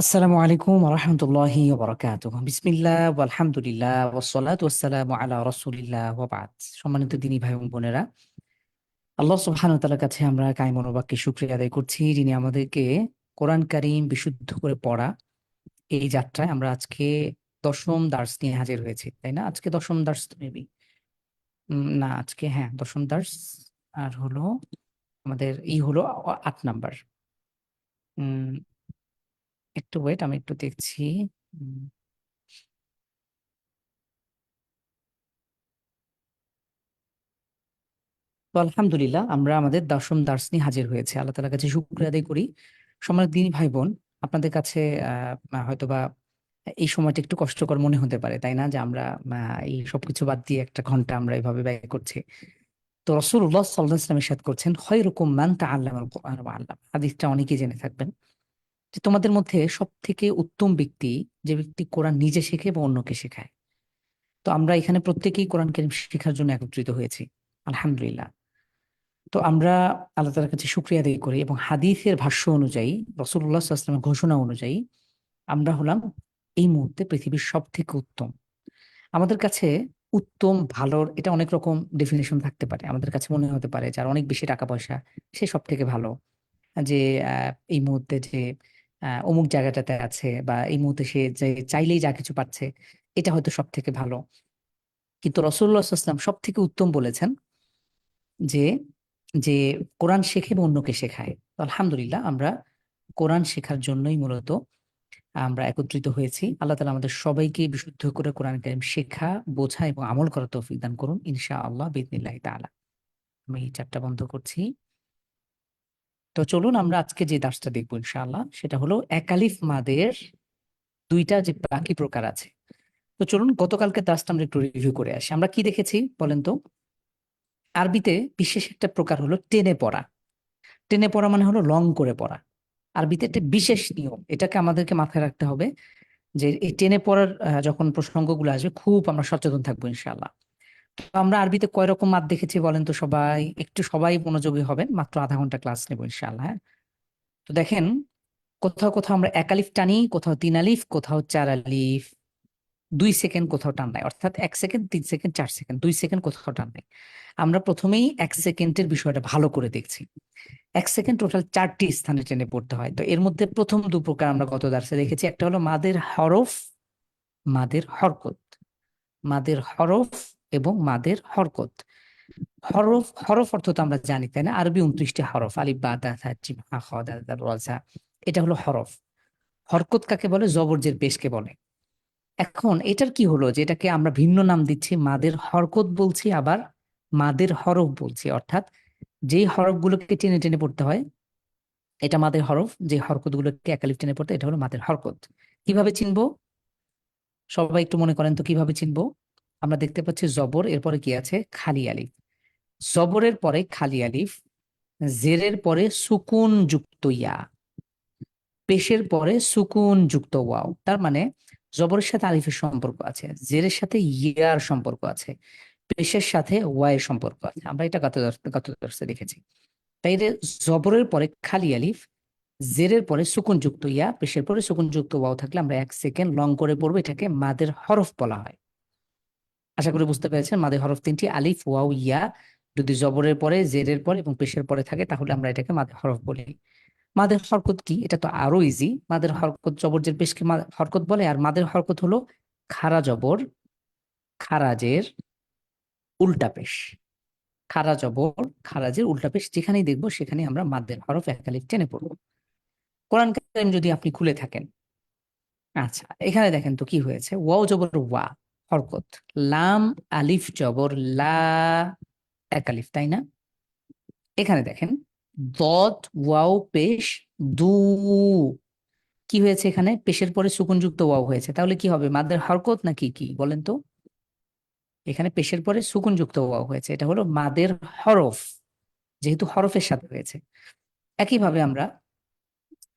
আসসালামু আলাইকুম রহমতুল্লাহি ওবরাকাতুহ বিসমিল্লাহ আলহামদুলিল্লাহ ওয়াসসালাতু ওয়াসসালামু আলা রাসূলিল্লাহ ওয়া বাদ। সম্মানিত দিনী ভাই ও বোনেরা, আল্লাহ সুবহানাহু ওয়া তাআলার কাছে আমরা কায় মনোবাক্যে শুকরিয়া আদায় করছি, যিনি আমাদেরকে কোরআন কারীম বিশুদ্ধ করে পড়া এই যাত্রায় আমরা আজকে দশম দার্স নিয়ে হাজির হয়েছি, তাই না? আজকে দশম দার্স তো মেবি না, আজকে হ্যাঁ দশম দার্স। আর হলো আমাদের হলো 8 নাম্বার। উম একটু ওয়েট, আমি একটু দেখছি। উম, তো আলহামদুলিল্লাহ আমরা আমাদের দশম দার্স নিয়ে হাজির হয়েছে। আল্লাহ তাআলার কাছে শুকরিয়া আদায় করি। সম্মানিত দিনী ভাই বোন, আপনাদের কাছে হয়তোবা এই সময়টা একটু কষ্টকর মনে হতে পারে, তাই না? যে আমরা এই সবকিছু বাদ দিয়ে 1 ঘন্টা আমরা এভাবে ব্যয় করছি। তো রাসূলুল্লাহ সাল্লাল্লাহু আলাইহি ওয়াসাল্লাম ইরশাদ করছেন, খায়রুকুম মান তাআল্লামাল কুরআন ওয়া আল্লাম। হাদিসটা অনেকেই জেনে থাকবেন যে তোমাদের মধ্যে সবথেকে উত্তম ব্যক্তি যে ব্যক্তি কোরআন নিজে শেখে এবং অন্যকে শেখায়। তো আমরা এখানে প্রত্যেকেই কোরআন কারীম শেখার জন্য একত্রিত হয়েছি, আলহামদুলিল্লাহ। তো আমরা আল্লাহ তাআলার কাছে শুকরিয়া আদায় করি এবং হাদিসের ভাষ্য অনুযায়ী, রাসূলুল্লাহ সাল্লাল্লাহু আলাইহি ওয়াসাল্লামের ঘোষণা অনুযায়ী আমরা হলাম এই মুহূর্তে পৃথিবীর সবথেকে উত্তম। আমাদের কাছে উত্তম, ভালোর এটা অনেক রকম ডেফিনিশন থাকতে পারে। আমাদের কাছে মনে হতে পারে যার অনেক বেশি টাকা পয়সা সে সবথেকে ভালো। যে এই মুহূর্তে যে অমুক জায়গাটাতে আছে বা এই মুহূর্তে সে যে চাইলেই যা কিছু পাচ্ছে, এটা হয়তো সবথেকে ভালো। কিন্তু রাসূলুল্লাহ সাল্লাল্লাহু আলাইহি ওয়াসাল্লাম সবথেকে উত্তম বলেছেন যে যে কোরআন শেখে এবং অন্যকে শেখায়। তো আলহামদুলিল্লাহ আমরা কোরআন শেখার জন্যই মূলত আমরা একত্রিত হয়েছি। আল্লাহ তাআলা আমাদের সবাইকে বিশুদ্ধ করে কোরআন কারীম শেখা, বোঝা এবং আমল করার তৌফিক দান করুন ইনশাআল্লাহ বিইذনিল্লাহি তাআলা। আমি এই চ্যাটটা বন্ধ করছি। তো চলুন আমরা আজকে যে দার্সটা দেখবো ইনশাআল্লাহ সেটা হলো একালিফ মাদের 2টা যে বাকি প্রকার আছে। তো চলুন গতকালকে দার্সটা আমরা একটু রিভিউ করে আসি। আমরা কি দেখেছি বলেন তো? আরবিতে বিশেষ একটা প্রকার হলো টেনে পড়া। টেনে পড়া মানে হলো লং করে পড়া। আরবিতে একটা বিশেষ নিয়ম, এটাকে আমাদেরকে মাথায় রাখতে হবে যে এই টেনে পড়ার যখন প্রসঙ্গগুলো আসবে খুব আমরা সচেতন থাকবো ইনশাআল্লাহ। তো আমরা আরবিতে কয় রকম মাদ দেখেছি বলেন তো সবাই? একটু সবাই মনোযোগী হবেন, মাত্র আধা ঘন্টা ক্লাস নেবো ইনশাআল্লাহ, হ্যাঁ? তো দেখেন, কোথাও কোথাও আমরা 1 আলিফ টানি, কোথাও 3 আলিফ, কোথাও 4 আলিফ, 2 সেকেন্ড কোথাও টান নাই, অর্থাৎ 1 সেকেন্ড, 3 সেকেন্ড, 4 সেকেন্ড, 2 সেকেন্ড কোথাও টান নাই। আমরা প্রথমেই 1 সেকেন্ডের বিষয়টা ভালো করে দেখছি। 1 সেকেন্ড টোটাল 4টি স্থানে টেনে পড়তে হয়। তো এর মধ্যে প্রথম 2 প্রকার আমরা গত দার্সে দেখেছি। একটা হলো মাদের হরফ, মাদের হরকত। মাদের হরফ এবং মাদের হরকত। হরফ, হরফ অর্থ তো আমরা জানি, তাই না? আরবি 29টি হরফ, আলিফ বা তা থা জিম হা খ দাল দাল ওয়াল জা। এটা হলো হরফ। হরকত কাকে বলে? জবর জের পেশকে বলে। এখন এটার কি হলো যে এটাকে আমরা ভিন্ন নাম দিচ্ছি, মাদের হরকত বলছি, আবার মাদের হরফ বলছি। অর্থাৎ যেই হরফগুলোকে টেনে টেনে পড়তে হয় এটা মাদের হরফ, যে হরকতগুলোকে 1 আলিফ টেনে পড়তে এটা হলো মাদের হরকত। কিভাবে চিনবো? সবাই একটু মনে করেন তো কিভাবে চিনবো? আমরা দেখতে পাচ্ছি জবর, এরপরে কি আছে? খালি আলিফ। জবরের পরে খালি আলিফ, জেরের পরে সুকুন যুক্ত ইয়া, পেশের পরে সুকুন যুক্ত ওয়াও। তার মানে জবরের সাথে আলিফের সম্পর্ক আছে, জেরের সাথে ইয়ার সম্পর্ক আছে, পেশের সাথে ওয়াইয়ের সম্পর্ক আছে। আমরা এটা গত দর্শে দেখেছি। তাই এর জবরের পরে খালি আলিফ, জেরের পরে সুকুন যুক্ত ইয়া, পেশের পরে সুকুন যুক্ত ওয়াও থাকলে আমরা 1 সেকেন্ড লং করে পড়বো, এটাকে মাদের হরফ বলা হয়। আশা করি বুঝতে পেরেছেন। মাদের হরফ 3টি, আলিফ, ওয়াও, ইয়া। যদি জবরের পরে, জেরের পরে এবং পেশের পরে থাকে তাহলে আমরা এটাকে মাদের হরফ বলি। মাদের হরকত কি? এটা তো আরো ইজি। মাদের হরকত জবর জের পেশকে হরকত বলে। আর মাদের হরকত হলো খাড়া জবর, খারাজের উল্টা পেশ। খাড়া জবর, খারাজের উল্টা পেশ যেখানেই দেখবো সেখানে আমরা মাদের হরফ 1 আলিফ টেনে পড়বো। কোরআন কারীম যদি আপনি খুলে থাকেন, আচ্ছা এখানে দেখেন তো কি হয়েছে। ওয়াও জবর ওয়া, হরকত। লাম আলিফ জবর লা, 1 আলিফ, তাই না? এখানে দেখেন দত ওয়াও পেশ দু, কি হয়েছে? এখানে পেশের পরে সুকুনযুক্ত ওয়াও হয়েছে, তাহলে কি হবে? মাদের হরকত নাকি কি বলেন তো? এখানে পেশের পরে সুকুনযুক্ত ওয়াও হয়েছে, এটা হলো মাদের হরফ, যেহেতু হরফের সাথে হয়েছে। একইভাবে আমরা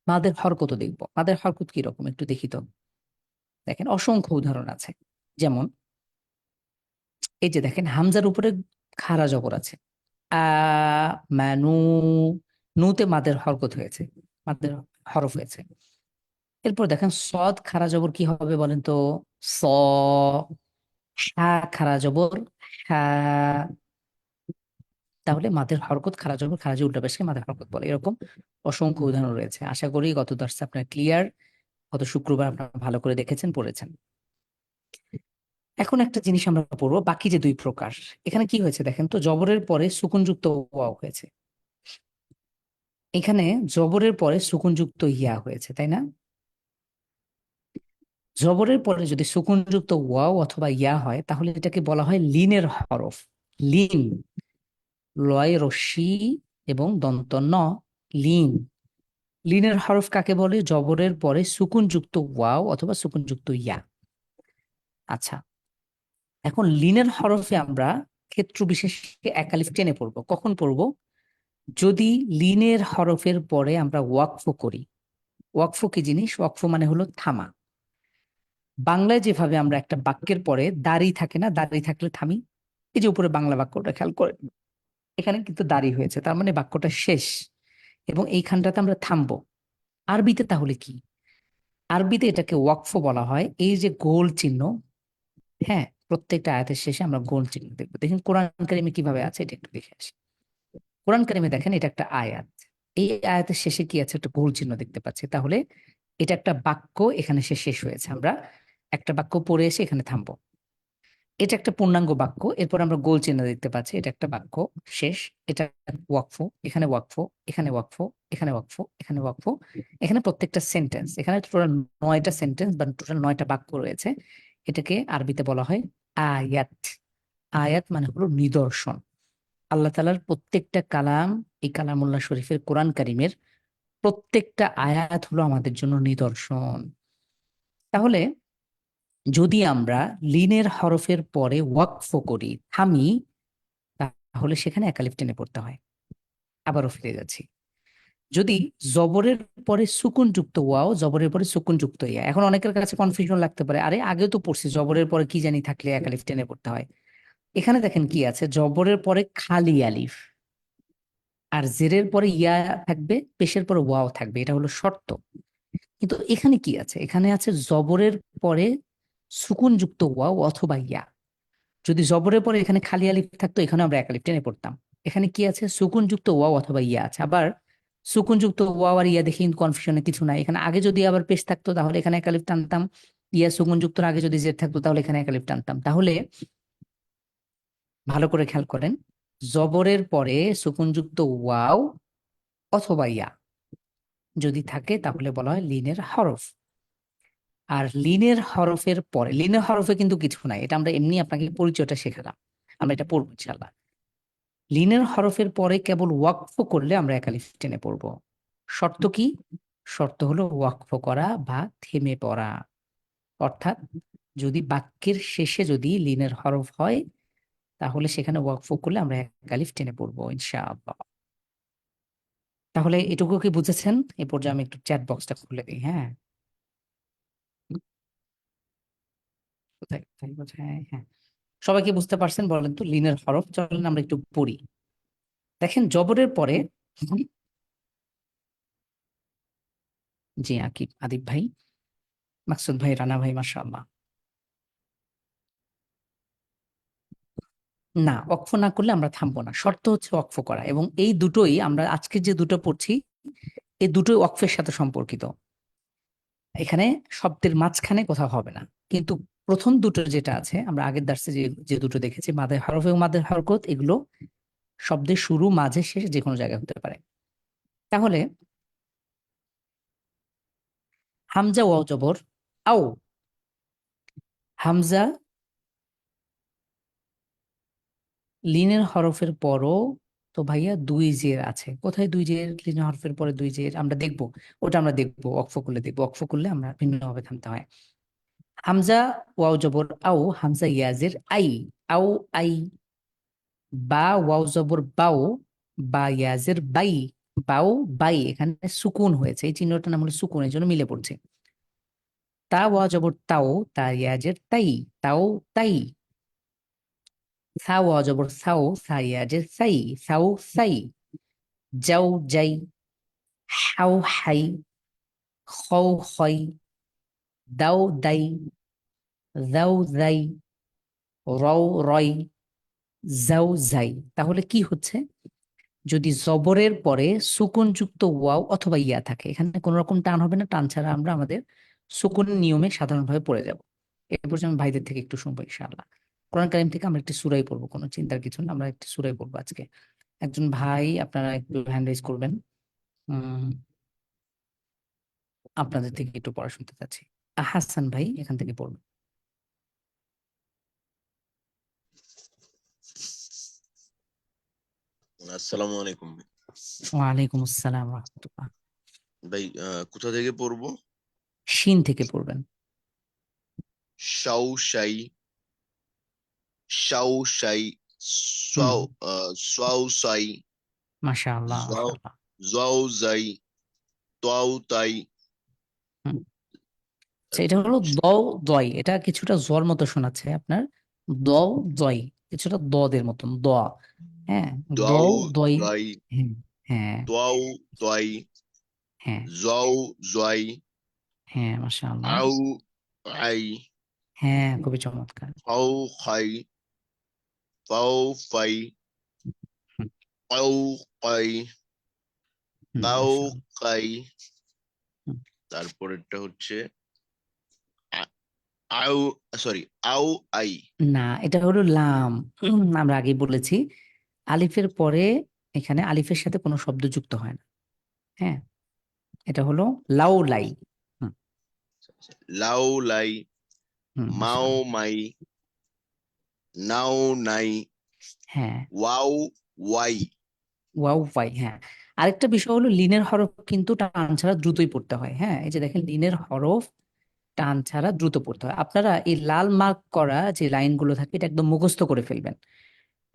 মাদের হরকতও দেখবো। মাদের হরকত কি রকম একটু দেখি তো। দেখেন অসংখ্য উদাহরণ আছে। যেমন এই যে দেখেন হামজার উপরে খাড়া জবর আছে, আ মানু, নুতে মাদের হরকত হয়েছে, মাদের হরফ হয়েছে। এরপর দেখেন সদ খারা জবর কি হবে বলেন তো? স। হা খারা জবর হা। তাহলে মাদের হরকত খারা জবর খারা যে উল্টা পেশকে মাদের হরকত বলে। এরকম অসংখ্য উদাহরণ রয়েছে। আশা করি গত দর্শে আপনার ক্লিয়ার। গত শুক্রবার আপনারা ভালো করে দেখেছেন, পড়েছেন। এখন একটা জিনিস আমরা পড়বো, বাকি যে দুই প্রকার। এখানে কি হয়েছে দেখেন তো, জবরের পরে সুকুনযুক্ত ওয়াও হয়েছে। এখানে জবরের পরে সুকুনযুক্ত ইয়া হয়েছে, তাই না? জবরের পরে যদি সুকুনযুক্ত ওয়াও অথবা ইয়া হয় তাহলে এটাকে বলা হয় লিনের হরফ। লিন। লয় রস্যি এবং দন্ত ন। লিন। লিনের হরফ কাকে বলে? জবরের পরে সুকুনযুক্ত ওয়াও অথবা সুকুনযুক্ত ইয়া। আচ্ছা, এখন লিনের হরফে আমরা ক্ষেত্র বিশেষে এক আলিফ টেনে পড়বো। কখন পড়বো? যদি লিনের হরফের পরে আমরা ওয়াকফ করি। ওয়াকফ কি জিনিস? ওয়াকফ মানে হলো থামা। বাংলায় যেভাবে আমরা একটা বাক্যের পরে দাঁড়ি থাকে না, দাঁড়ি থাকলে থামি, এই যে উপরে বাংলা বাক্যটা খেয়াল করে, এখানে কিন্তু দাঁড়ি হয়েছে, তার মানে বাক্যটা শেষ এবং এইখানটাতে আমরা থামবো। আরবিতে তাহলে কি? আরবিতে এটাকে ওয়াকফ বলা হয়। এই যে গোল চিহ্ন, হ্যাঁ, প্রত্যেকটা আয়াতের শেষে আমরা গোল চিহ্ন দেখবো। দেখেন কোরআন কারিমে কিভাবে আছে, এটা একটু দেখে আসি। কোরআন কারিমে দেখেন, এটা একটা আয়াত। এই আয়াতের শেষে কি আছে? একটা গোল চিহ্ন দেখতে পাচ্ছি। তাহলে এটা একটা বাক্য, এখানে সে শেষ হয়েছে। আমরা একটা বাক্য পড়ে এসে এখানে থামবো। এটা একটা পূর্ণাঙ্গ বাক্য, এরপর আমরা গোল চিহ্ন দেখতে পাচ্ছি, এটা একটা বাক্য শেষ। এটা ওয়াকফ, এখানে ওয়াকফ, এখানে ওয়াকফ, এখানে ওয়াকফ, এখানে ওয়াকফ। এখানে প্রত্যেকটা সেন্টেন্স, এখানে টোটাল 9টা সেন্টেন্স বা টোটাল 9টা বাক্য রয়েছে। এটাকে আরবিতে বলা হয় আয়াত। আয়াত মানে হলো নিদর্শন। আল্লাহ তাআলার প্রত্যেকটা কালাম, এই কালামুল্লাহ শরীফের কোরআন কারিমের প্রত্যেকটা আয়াত হলো আমাদের জন্য নিদর্শন। তাহলে যদি আমরা লিনের হরফের পরে ওয়াকফ করি, থামি, তাহলে সেখানে একালিফ টেনে পড়তে হয়। আবারও ফিরে যাচ্ছি। যদি জবরের পরে সুকুন যুক্ত ওয়াও, জবরের পরে সুকুন যুক্ত ইয়া। এখন অনেকের কাছে কনফিউশন লাগতে পারে, আরে আগেও তো পড়ছি জবরের পরে কি জানি থাকলে একালিফ টেনে পড়তে হয়। এখানে দেখেন কি আছে, জবরের পরে খালি আলিফ, আর জেরের পরে ইয়া থাকবে, পেশের পরে ওয়াও থাকবে, এটা হলো শর্ত। কিন্তু এখানে কি আছে? এখানে আছে জবরের পরে সুকুন যুক্ত ওয়াও অথবা ইয়া। যদি জবরের পরে এখানে খালি আলিফ থাকতো, এখানে আমরা এক আলিফ টেনে পড়তাম। এখানে কি আছে? সুকুন যুক্ত ওয়াও অথবা ইয়া আছে। আবার সুকুন যুক্ত ওয়াও আর ইয়া দেখে কনফিউশনে কিছু নাই। এখানে আগে যদি আবার পেশ থাকতো তাহলে এখানে এক আলিফ টানতাম, ইয়া সুকুন যুক্তর আগে যদি জেড থাকতো তাহলে এখানে এক আলিফ টানতাম। তাহলে ভালো করে খেয়াল করেন, জবরের পরে সুকুন যুক্ত ওয়াও অথবা ইয়া যদি থাকে তাহলে বলা হয় লিনের হরফ। আর লিনের হরফের পরে, লিনের হরফে কিন্তু কিছু নাই, এটা আমরা এমনি আপনাকে পরিচয়টা শেখালাম, আমরা এটা পড়বো ইনশাআল্লাহ। লিনের হরফের পরে কেবল ওয়াকফ করলে আমরা একালিফ টেনে পড়বো। শর্ত কি? শর্ত হলো ওয়াকফ করা বা থেমে পড়া। অর্থাৎ যদি বাক্যের শেষে যদি লিনের হরফ হয় তাহলে সেখানে ওয়াকফ করলে আমরা একালিফ টেনে পড়বো ইনশাআল্লাহ। তাহলে এটুকু কি বুঝেছেন? এ পর্যায়ে আমি একটু চ্যাট বক্সটা খুলে দিই। হ্যাঁ, কোথায় কোথায় কোথায়? হ্যাঁ, সবাই কি বুঝতে পারছেন বলেন তো লিনের হরফ? চলেন আমরা একটু পড়ি। দেখেন জবরের পরে, জি আকিব, আদিব ভাই, মাকসুদ ভাই, রানা ভাই, মাশাআল্লাহ। না, ওয়াকফ না করলে আমরা থামবো না। শর্ত হচ্ছে ওয়াকফ করা, এবং এই দুটোই আমরা আজকে যে দুটো পড়ছি এই দুটোই ওয়াকফের সাথে সম্পর্কিত। এখানে শব্দের মাঝখানে কোথাও হবে না। কিন্তু প্রথম দুটো যেটা আছে, আমরা আগের দার্সে যে যে দুটো দেখেছি, মাদের হরফ এবং মাদের হরকত, এগুলো শব্দের শুরু, মাঝে, শেষ যে কোনো জায়গায় হতে পারে। তাহলে হামজা ওয়াও জবর আও। হামজা লিনের হরফের পরও তো ভাইয়া দুই জের আছে। কোথায় দুই জের? লিনের হরফের পরে দুই জের আমরা দেখবো, ওটা আমরা দেখবো ওয়াকফ করলে দেখবো। ওয়াকফ করলে আমরা ভিন্নভাবে থামতে হয়। হামজা ওয়াও জবর আও, হামজা ইয়াজের আই, আও আই। বা ওয়াও জবর বাও, বা ইয়াজের বাই, বাও বাই। এখানে সুকুন হয়েছে, এই চিহ্নটার নাম হলো সুকুন, এই জন্য মিলে পড়ছে। তা ওয়াও জবর তাও, তা ইয়াজের তাই, তাও তাই। সা ওয়াও জবর সাও, সা ইয়াজের সাই, সাও সাই। যাও যাই, হাও হাই। খও খই, দাও দাই, দাও দাই, রও রয়, যাও যাই। তাহলে কি হচ্ছে, যদি জবরের পরে সুকুনযুক্ত ওয়াও অথবা ইয়া থাকে, এখানে কোনো রকম টান হবে না, টান ছাড়া আমরা আমাদের সুকুনের নিয়মে সাধারণভাবে পড়ে যাব। এরপর আমি ভাইদের থেকে একটু শুনবো ইনশাআল্লাহ। কোরআন কারিম থেকে আমরা একটি সূরাই পড়বো, কোনো চিন্তার কিছু না, আমরা একটি সূরাই পড়বো আজকে। একজন ভাই আপনারা একটু হ্যান্ড রেজ করবেন। উম আপনাদের থেকে একটু পড়া শুনতে চাচ্ছি। হাসান ভাই এখান থেকে পড়বেন। আসসালামু আলাইকুম ওয়ালাইকুম আসসালাম রাহমাতুল্লাহ। ভাই। কোথা থেকে পড়বো? শিন থেকে পড়বেন। শাও শাই, শাও শাই, হুম। সাও সাও সাই, মাশাআল্লাহ জাও মাশাআল্লাহ। জাও জাই, তাও তাই। হুম। আচ্ছা, এটা তারপরে হলো দ, দয়, এটা কিছুটা জর মতো শোনাচ্ছে আপনার। দ, দয়, কিছুটা দদের মতন দ। হ্যাঁ। দ, দাও দয়। দাই, হ্যাঁ। হ্যাঁ। তাও তাই, হ্যাঁ। জাও জাই, হ্যাঁ মাশাআল্লাহ। আউ আই, হ্যাঁ, খুবই চমৎকার। ফাও খাই, ফাও ফাই, হুম। কাউ কাই, হুম, কাউ মাশাআল্লাহ। কাই। হুম। তারপরেরটা হচ্ছে আ- আউ, সরি, আউ আই। না, এটা হলো লাম। আমরা আগেই বলেছি, আলিফের পরে এখানে আলিফের সাথে কোনো শব্দ যুক্ত হয় না। হ্যাঁ, এটা হলো লাউ লাই। হুম। লাউ লাই, হুম, মাও মাশাআল্লাহ। মাই, নাও নাই, হ্যাঁ। Wow Y. ওয়াও পাই, হ্যাঁ। আরেকটা বিষয় হলো লিনের হরফ কিন্তু টান ছাড়া দ্রুতই পড়তে হয়। হ্যাঁ, এই যে দেখেন, লিনের হরফ টান ছাড়া দ্রুত পড়তে হয়। আপনারা এই লাল মার্ক করা যে লাইনগুলো থাকে এটা একদম মুখস্থ করে ফেলবেন।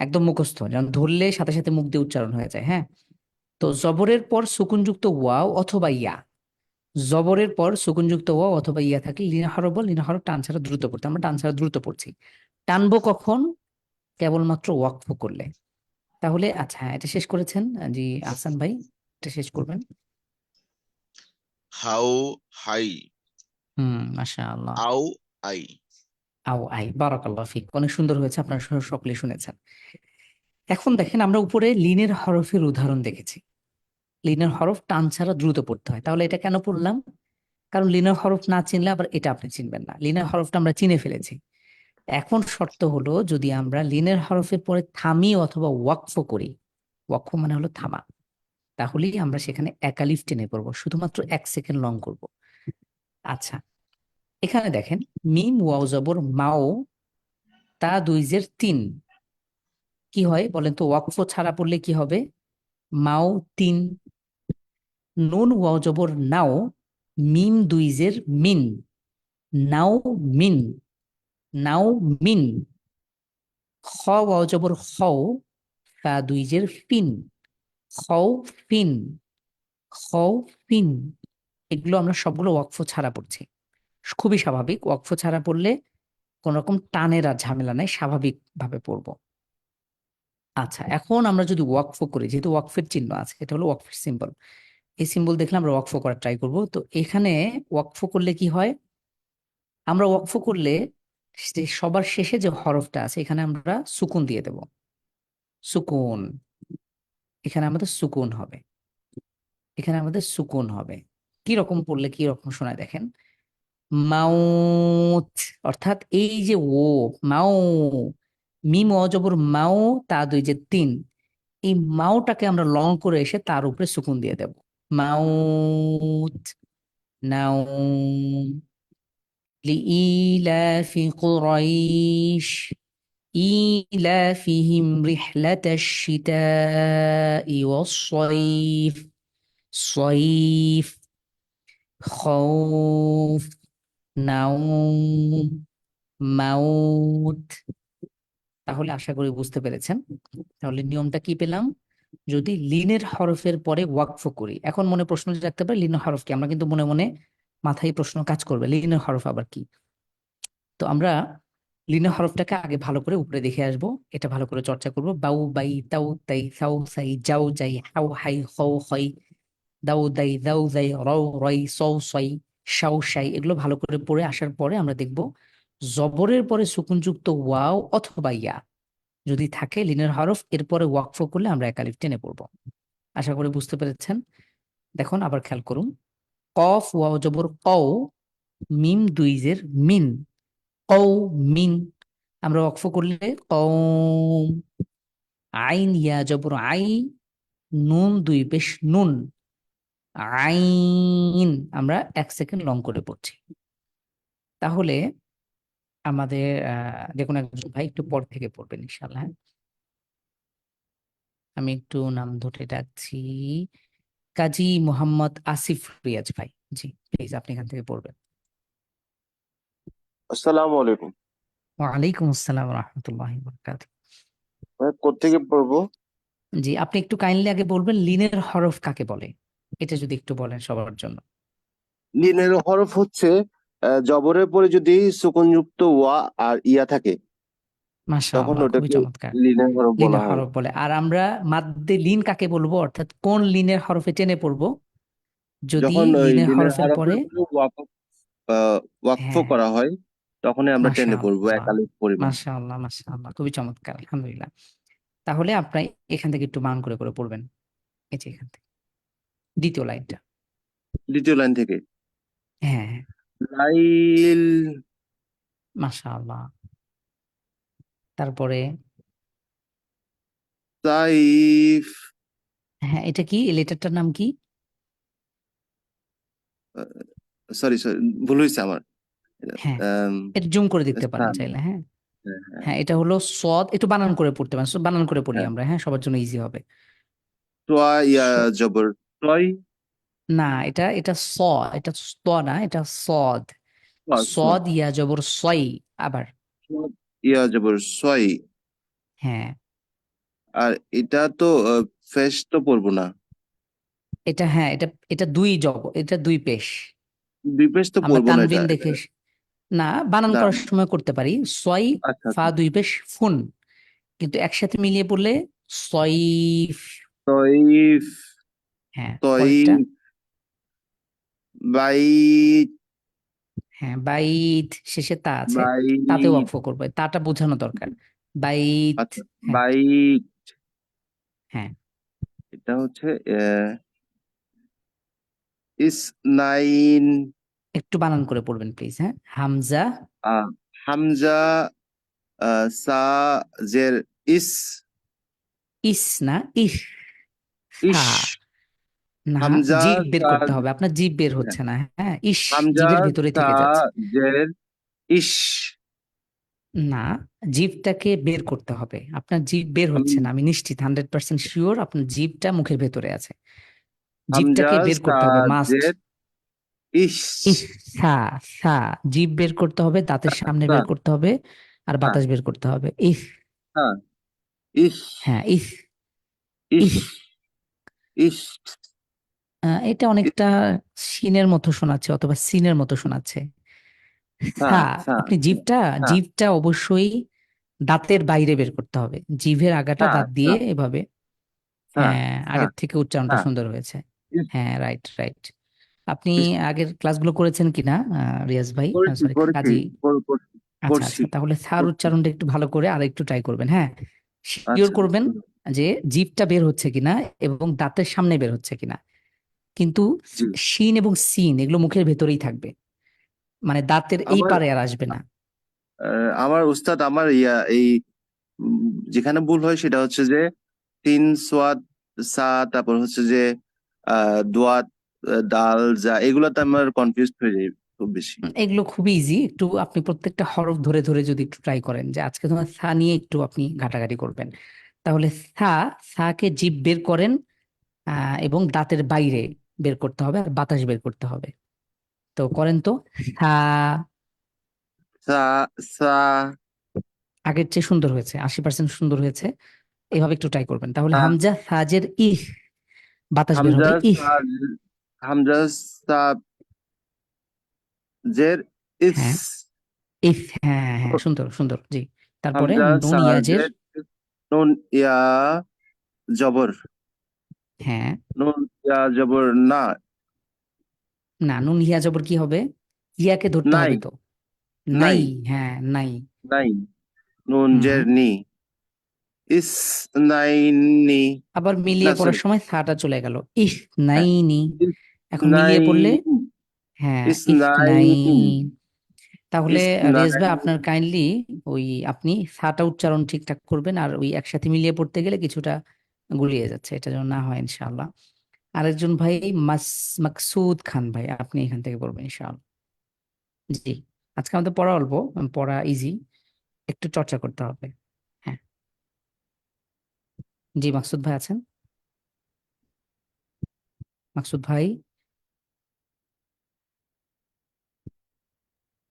একদম মুখস্থ, যেমন ধরলে সাথে সাথে মুখ দিয়ে উচ্চারণ হয়ে যায়। হ্যাঁ। তো জবরের পর সুকুনযুক্ত ওয়াও অথবা ইয়া, জবরের পর সুকুনযুক্ত ওয়াও অথবা ইয়া থাকলে লিনের হরফ বল, লিনের হরফ টান ছাড়া দ্রুত পড়তে, আমরা টান ছাড়া দ্রুত পড়ছি। টানবো কখন? কেবলমাত্র ওয়াকফ করলে। তাহলে আচ্ছা, হ্যাঁ, এটা শেষ করেছেন। জি, আহসান ভাই, এটা শেষ করবেন। হাও হাই, হুম, মাশাআল্লাহ। আও আই। আও আই, বারাকাল্লাহ ফিক, অনেক সুন্দর হয়েছে, আপনারা সকলেই শুনেছেন। এখন দেখেন, আমরা উপরে লিনের হরফের উদাহরণ দেখেছি। লিনের হরফ টান ছাড়া দ্রুত পড়তে হয়, তাহলে এটা কেন পড়লাম? কারণ লিনের হরফ না চিনলে আবার এটা আপনি চিনবেন না। লিনের হরফটা আমরা চিনে ফেলেছি। এখন শর্ত হলো, যদি আমরা লিনের হরফের পরে থামি অথবা ওয়াকফ করি, ওয়াকফ মানে হলো থামা, তাহলেই আমরা সেখানে একালিফ টেনে পড়বো, শুধুমাত্র 1 সেকেন্ড লং করব। আচ্ছা, এখানে দেখেন, মিম ওয়াও জবর মাও, তা দুই জের তিন। কি হয় বলেন তো, ওয়াকফ ছাড়া পড়লে কি হবে? মাও তিন। নুন ওয়াও জবর নাও, মিম দুই জের মিন, নাও মিন, নাও মিন। খ ওয়াও জবর খও, ফা দুই জের ফিন, খও ফিন, খও ফিন। এগুলো আমরা সবগুলো ওয়াকফ ছাড়া পড়ছি। খুবই স্বাভাবিক, ওয়াকফ ছাড়া পড়লে কোন রকম টানের আর ঝামেলা নাই, স্বাভাবিক ভাবে পড়বো। আচ্ছা, এখন আমরা যদি ওয়াকফ করি, যেহেতু ওয়াকফের চিহ্ন আছে, এটা হলো ওয়াকফের সিম্বল, এই সিম্বল দেখলে আমরা ওয়াকফ করার ট্রাই করব। তো এখানে ওয়াকফ করলে কি হয়? আমরা ওয়াকফ করলে সবার শেষে যে হরফটা আছে এখানে আমরা সুকুন দিয়ে দেব। সুকুন, এখানে আমাদের সুকুন হবে, এখানে আমাদের সুকুন হবে। কি রকম পড়লে কি রকম শোনায় দেখেন, মাউত, অর্থাৎ এই যে ও, মাও, মিম অজবর মাও, তা দুই যে তিন, এই মাওটাকে আমরা লং করে এসে তার উপরে সুকুন দিয়ে দেব। মাউত, নাও, লিইলাফি কুরাইশ إيلافهم رحلة الشتاء والصيف، صيف، خوف، নাউম, মাউত। তাহলে আশা করি বুঝতে পেরেছেন। তাহলে নিয়মটা কি পেলাম? যদি লিনের হরফের পরে ওয়াকফ করি, এখন মনে প্রশ্ন রাখতে পারে লিনের হরফ কি, আমরা কিন্তু মনে মনে মাথায় প্রশ্ন কাজ করবে লিনের হরফ আবার কি। তো আমরা লিনের হরফটাকে আগে ভালো করে উপরে দেখে আসব, এটা ভালো করে চর্চা করব। বাউ বাই, তাও তাই, সাউ সাই, যাও যাই, হাউ হাই, হও হই, দাউ দাই দাউ দাই রৌ রই সৌ সই শাও শাই, এগুলো ভালো করে পড়ে আসার পরে আমরা দেখব জবরের পরে সুকুনযুক্ত ওয়াও অথবা ইয়া যদি থাকে লিনের হরফ, এরপরে ওয়াকফ করলে আমরা এক আলিফ টেনে পড়বো। আশা করি বুঝতে পেরেছেন। দেখুন আবার খেয়াল করুন, কফ ওয়াও জবর কও, মিম দুই জের মিন, কও মিন। আমরা ওয়াকফ করলে কওম। আইন ইয়া জবর আই, নুন দুই পেশ নুন, আইন। আমরা 1 সেকেন্ড লং করে পড়ছি। তাহলে আমাদের যে কোনো একজন ভাই একটু পর থেকে পড়বেন ইনশাল্লাহ, হ্যাঁ? আমি একটু নাম ধরে ডাকছি, কাজী মোহাম্মদ আসিফ রিয়াজ ভাই। জি প্লিজ আপনি এখান থেকে পড়বেন। আসসালামু আলাইকুম। ওয়ালাইকুম আসসালাম রহমতুল্লাহ বরকাত। ভাই কোত্থেকে পড়বো? জি আপনি একটু কাইন্ডলি আগে বলবেন লিনের হরফ কাকে বলে, এটা যদি একটু বলেন সবার জন্য। লিনের হরফ হচ্ছে জবরের পরে যদি সুকুনযুক্ত ওয়া আর ইয়া থাকে তখন মাশাআল্লাহ, খুবই ওটাকে চমৎকার। লিনের হরফ বলা লিনের হয়। হরফ বলে। আর আমরা মাদ্দে লিন কাকে বলবো, অর্থাৎ কোন লিনের হরফে টেনে পড়বো? যদি যখন ওই লিনের লিনের হরফের পরে, হরফের পরে ওয়াকফ হ্যাঁ করা হয় তখনই আমরা টেনে পড়বো এক মাশাআল্লাহ, আলিফ পরিমাণ। মাশাআল্লাহ, মাশাআল্লাহ, খুবই চমৎকার, আলহামদুলিল্লাহ। তাহলে আপনি এখান থেকে একটু মান করে করে পড়বেন, এই যে এখান থেকে দ্বিতীয় লাইনটা। দ্বিতীয় লাইন থেকে হ্যাঁ হ্যাঁ, লাইল, মাশাআল্লাহ। তারপরে সাইফ, হ্যাঁ, এটা কি, এই লেটারটার নাম কি? সরি সরি ভুল হয়েছে আমার। হ্যাঁ, আম, এটা জুম করে দেখতে পারেন সান, চাইলে, হ্যাঁ। হ্যাঁ হ্যাঁ হ্যাঁ, এটা হলো সদ, একটু বানান করে পড়তে পারেন, বানান করে পড়ি হ্যাঁ। আমরা, হ্যাঁ, সবার জন্য ইজি হবে। তোয়া ইয়া স- জবর তয়, না, এটা এটা স, এটা ত না, এটা সদ। সদ, সদ ইয়া জবর সই। আবার ইয়া জবর সয়। হ্যাঁ, আর এটা তো ফেস তো পড়বো না, এটা হ্যাঁ, এটা এটা এটা দুই পেশ। দুই পেজ তো আমরা পড়বো না এটা তানবিন এটা দেখে না, বানান না। করার সময় করতে পারি। সই আচ্ছা ফা আচ্ছা। দুই পেশ ফুন, কিন্তু একসাথে মিলিয়ে পড়লে সইফ। তয়িফ, হ্যাঁ, পরেরটা। তয়িব, বাইত, হ্যাঁ, বাইত শেষে তা আছে, তাতে বাইত, ওয়াকফ করবে, তাটা বোঝানো দরকার। বাইত। আচ্ছা হ্যাঁ বাইত। হ্যাঁ, এটা হচ্ছে ইসনাইন, একটু বানান করে পড়বেন প্লিজ, হ্যাঁ। হামজা, আহ, হামজা, সা জের ইস, ইস না ইস, ইস, হা না, হামজা জিভ বের সা, করতে হবে, আপনার জিভ বের হচ্ছে না, হ্যাঁ, ইস হামজা জিভের ভেতরে সা থেকে যাচ্ছে। জের ইস, না, জিভটাকে বের করতে হবে, আপনার জিভ বের হচ্ছে না, আমি নিশ্চিত 100% শিওর আপনার জিভটা মুখের ভেতরে আছে। হামজা জিভটাকে বের সা করতে হবে মাস্ট। জের ইস, ইস, সা, সা, জিভ বের করতে হবে, দাঁতের সামনে সা, বের করতে হবে, আর সা, বাতাস বের করতে হবে। ইস, সা, ইস, হ্যাঁ ইস, ইস, ইস। ইস, এটা অনেকটা সিনের মতো শোনাচ্ছে অথবা সিনের মতো শোনাচ্ছে। সা, সা, সা, আপনি জিভটা, সা, জিভটা অবশ্যই দাঁতের বাইরে বের করতে হবে, জিভের আগাটা সা, দাঁত সা, দিয়ে এভাবে। সা, হ্যাঁ, সা, আগের থেকে উচ্চারণটা সা, সুন্দর হয়েছে। ইস, হ্যাঁ, রাইট রাইট। আপনি ইস। আগের ক্লাসগুলো করেছেন কিনা রিয়াজ ভাই, করেছি সরি করেছি কাজী? আচ্ছা করছি আচ্ছা, তাহলে সার করছি। উচ্চারণটা একটু ভালো করে আর একটু ট্রাই করবেন, হ্যাঁ। শিওর আচ্ছা করবেন যে জিভটা বের হচ্ছে কিনা এবং দাঁতের সামনে বের হচ্ছে কিনা। কিন্তু জি। শিন এবং সিন এগুলো মুখের ভেতরেই থাকবে, মানে দাঁতের এই আমার পারে আর আসবে না। আমার উস্তাদ আমার ইয়া এই যেখানে ভুল হয় সেটা হচ্ছে যে তিন সোয়াদ সা, তারপর হচ্ছে যে দোয়াত, দাল যা, এগুলাতে আমার কনফিউজ হয়ে যায় খুব বেশি। এগুলো খুবই ইজি, একটু আপনি প্রত্যেকটা হরফ ধরে ধরে যদি একটু ট্রাই করেন, যে আজকে তোমার সা নিয়ে একটু আপনি ঘাটাঘাটি করবেন, তাহলে সা, সাকে জিভ বের করেন, এবং দাঁতের বাইরে বের করতে হবে আর বাতাস বের করতে হবে। তো করেন তো, সা। সা, সা, আগের চেয়ে সুন্দর হয়েছে, 80% সুন্দর হয়েছে। এভাবে একটু ট্রাই করবেন, তাহলে সা, হামজা সাজের ইহ, বাতাস বের হামজা হবে ইহ। সা, হামজা সা জের ইস, হ্যাঁ, ইহ, হ্যাঁ হ্যাঁ হ্যাঁ, সুন্দর সুন্দর, জি। তারপরে হামজা নুন সা ইয়াজের, জের নুন ইয়া জবর, হ্যাঁ, নুন ইয়া জবর না, না, নুন হিয়া জবর কি হবে? ইয়াকে ধরতে নাই, হবে তো। নাই। নাই, হ্যাঁ, নাই। নাই, নুন হুম জের হুম। নি, ইস নাইনি, আবার না মিলিয়ে পড়ার সরি, সময় থাটা চলে গেল, ইস হ্যাঁ, নাইনি। ইস এখন মিলিয়ে পড়লে, নাইনি, হ্যাঁ, ইস ইস নাইন, নাইন। তাহলে ইস রিয়াজ ভাই, নাইন। আপনার কাইন্ডলি ওই আপনি সাটা উচ্চারণ ঠিকঠাক করবেন, আর ওই একসাথে মিলিয়ে পড়তে গেলে কিছুটা গুলিয়ে যাচ্ছে, এটা যেন না হয় ইনশাআল্লাহ। আরেকজন ভাই, মাস মাকসুদ খান ভাই, আপনি এখান থেকে বলবেন ইনশাআল্লাহ। জি, আজকে আমাদের পড়া অল্প, পড়া ইজি, একটু চর্চা করতে হবে। হ্যাঁ, জি, মাকসুদ ভাই আছেন? মাকসুদ ভাই,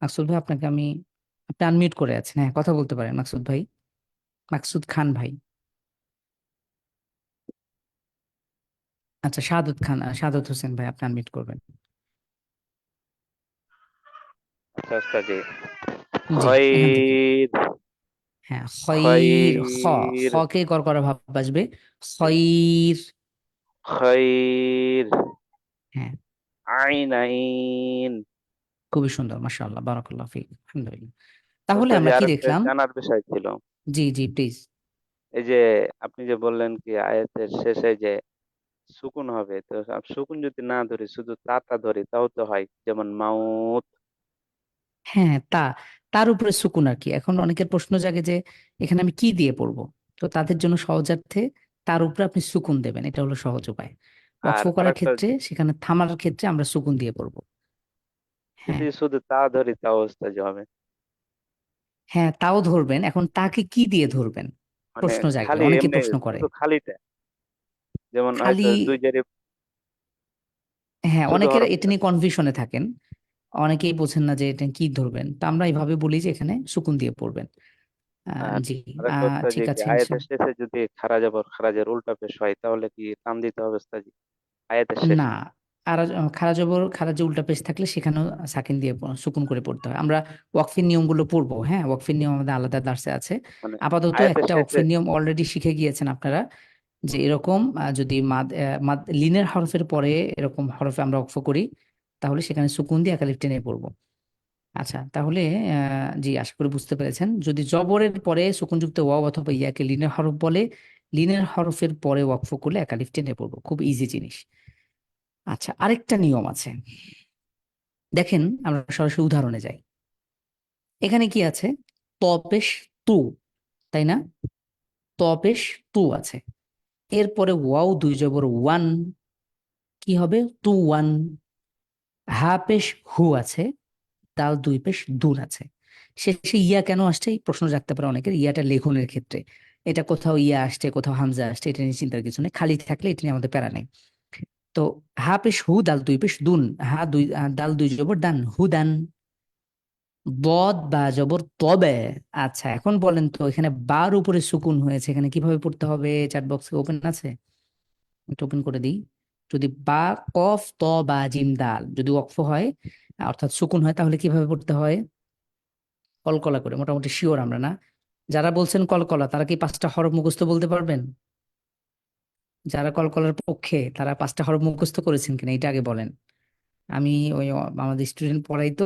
মাকসুদ ভাই আপনাকে আমি, আপনি আনমিউট করে আছেন, হ্যাঁ, কথা বলতে পারেন মাকসুদ ভাই। মাকসুদ খান ভাই। আচ্ছা, শাহাদত খান, শাহাদত হোসেন ভাই, আপনি আনমিউট করবেন। আচ্ছা ওস্তাদি, জি, এখান থেকে। খয়র, হ্যাঁ, খয়র, খ খয়র, কে করা ভাব আসবে, খয়র। খয়র, হ্যাঁ, আইনাইন। খুবই সুন্দর, মাশাআল্লাহ, বারাকাল্লাহ ফিক, আলহামদুলিল্লাহ। তাহলে ওস্তাদি আমরা কি আরেকটা দেখলাম? জানার বিষয় ছিল। জি জি, প্লিজ। এই যে আপনি যে বললেন কি আয়াতের শেষে যে সুকুন হবে, তো সুকুন যদি না ধরি, শুধু তাটা ধরি, তাও তো হয়, যেমন মাউত। হ্যাঁ, তার উপরে সুকুন আর কি। এখন অনেকের প্রশ্ন জাগে যে এখানে আমি কি দিয়ে পড়বো, তো তাদের জন্য সহজার্থে তার উপরে আপনি সুকুন দেবেন, এটা হলো সহজ উপায়। ওয়াকফ আর করার আরেকটা, ক্ষেত্রে, সেখানে থামার ক্ষেত্রে আমরা সুকুন দিয়ে পড়বো। হ্যাঁ, যদি শুধু তা ধরি, তাও ওস্তাদি হবে? হ্যাঁ, তাও ধরবেন। এখন তাকে কি দিয়ে ধরবেন মানে প্রশ্ন জাগে, খালি অনেকে এমনি প্রশ্ন করে। শুধু খালিটা, যেমন হয়তো খালি, দুই জারি, হ্যাঁ, শুধু অনেকের এটা হরফটা। নিয়ে কনফিউশনে থাকেন, অনেকেই বোঝেন না যে এটা কি ধরবেন, তো আমরা এইভাবে বলি যে এখানে সুকুন দিয়ে পড়বেন। আর জি, আরেকটা ওস্তাদি, ঠিক কি আছে আয়াতের শেষে যদি খারা যাবর খারাজের উল্টা পেশ হয়, তাহলে কি টান দিতে হবে ওস্তাদি আয়াতের না, শেষে? আর খারা জবর খারা যে উল্টা পেশ থাকলে সেখানেও সাকিন দিয়ে সুকুন করে পড়তে হয়। আমরা ওয়াকফির নিয়মগুলো পড়বো, হ্যাঁ, ওয়াকফির নিয়ম আমাদের আলাদা দার্সে আছে। মানে আপাতত আয়াতের একটা শেষে। ওয়াকফির নিয়ম অলরেডি শিখে গিয়েছেন আপনারা, যে এরকম যদি মাদ লিনের হরফের পরে এরকম হরফে আমরা ওয়াকফ করি, তাহলে সেখানে সুকুন দিয়ে একালিফ টেনে পড়বো। আচ্ছা, তাহলে জি, আশা করি বুঝতে পেরেছেন। যদি জবরের পরে সুকুনযুক্ত ওয়াও অথবা ইয়াকে লিনের হরফ বলে, লিনের হরফের পরে ওয়াকফ করলে একালিফ টেনে পড়বো, খুব ইজি জিনিস। আচ্ছা, আরেকটা নিয়ম আছে, দেখেন, আমরা সরাসরি উদাহরণে যাই। এখানে কি আছে? তপেশ তু, তাই না? তপেশ তু আছে, এরপরে ওয়াও দুই জবর ওয়ান, কি হবে? তু ওয়ান। হা পেশ হু আছে, দাল দুই পেশ দুন আছে। শেষে ইয়া কেন আসছে, এই প্রশ্ন জাগতে পারে অনেকের। ইয়াটা লেখনের ক্ষেত্রে, এটা কোথাও ইয়া আসছে, কোথাও হামজা আসছে, এটা নিয়ে চিন্তার কিছু নেই, খালি থাকলে এটা নিয়ে আমাদের প্যারা নেই। তো হা পেশ হু, দাল দুই পেশ দুন, দাল দুই জবর দান, হু দান। বদ বা জবর তবে। আচ্ছা, এখন বলেন তো, এখানে বার উপরে সুকুন হয়েছে, এখানে কিভাবে পড়তে হবে? চ্যাট বক্সে ওপেন আছে, একটু ওপেন করে দিই। যদি বা, কফ ত বা জিম দাল যদি ওয়াকফ হয়, অর্থাৎ সুকুন হয়, তাহলে কিভাবে পড়তে হয়? কলকলা করে, মোটামুটি শিওর আমরা না? যারা বলছেন কলকলা, তারা কি পাঁচটা হরফ মুখস্থ বলতে পারবেন? যারা কলকলার পক্ষে, তারা পাঁচটা হরফ মুখস্থ করেছেন কিনা এটা আগে বলেন। আমি ওই আমাদের স্টুডেন্ট পড়াই তো,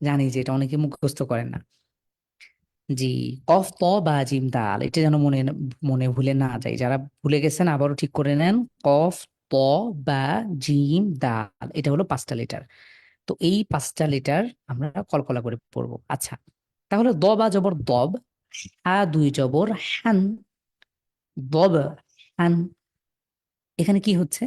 জানি যে এটা অনেকে মুখস্থ করেন না। জি, কফ ত বা জিম দাল, এটা যেন মনে মনে ভুলে না যায়। যারা ভুলে গেছেন আবারও ঠিক করে নেন। কফ, ত, বা, জিম, দাল, এটা হলো পাঁচটা লেটার। তো এই পাঁচটা লেটার আমরা কলকলা করে পড়বো। আচ্ছা, তাহলে দ বা জবর দব, হা দুই জবর হান, দব, হান। এখানে কি হচ্ছে?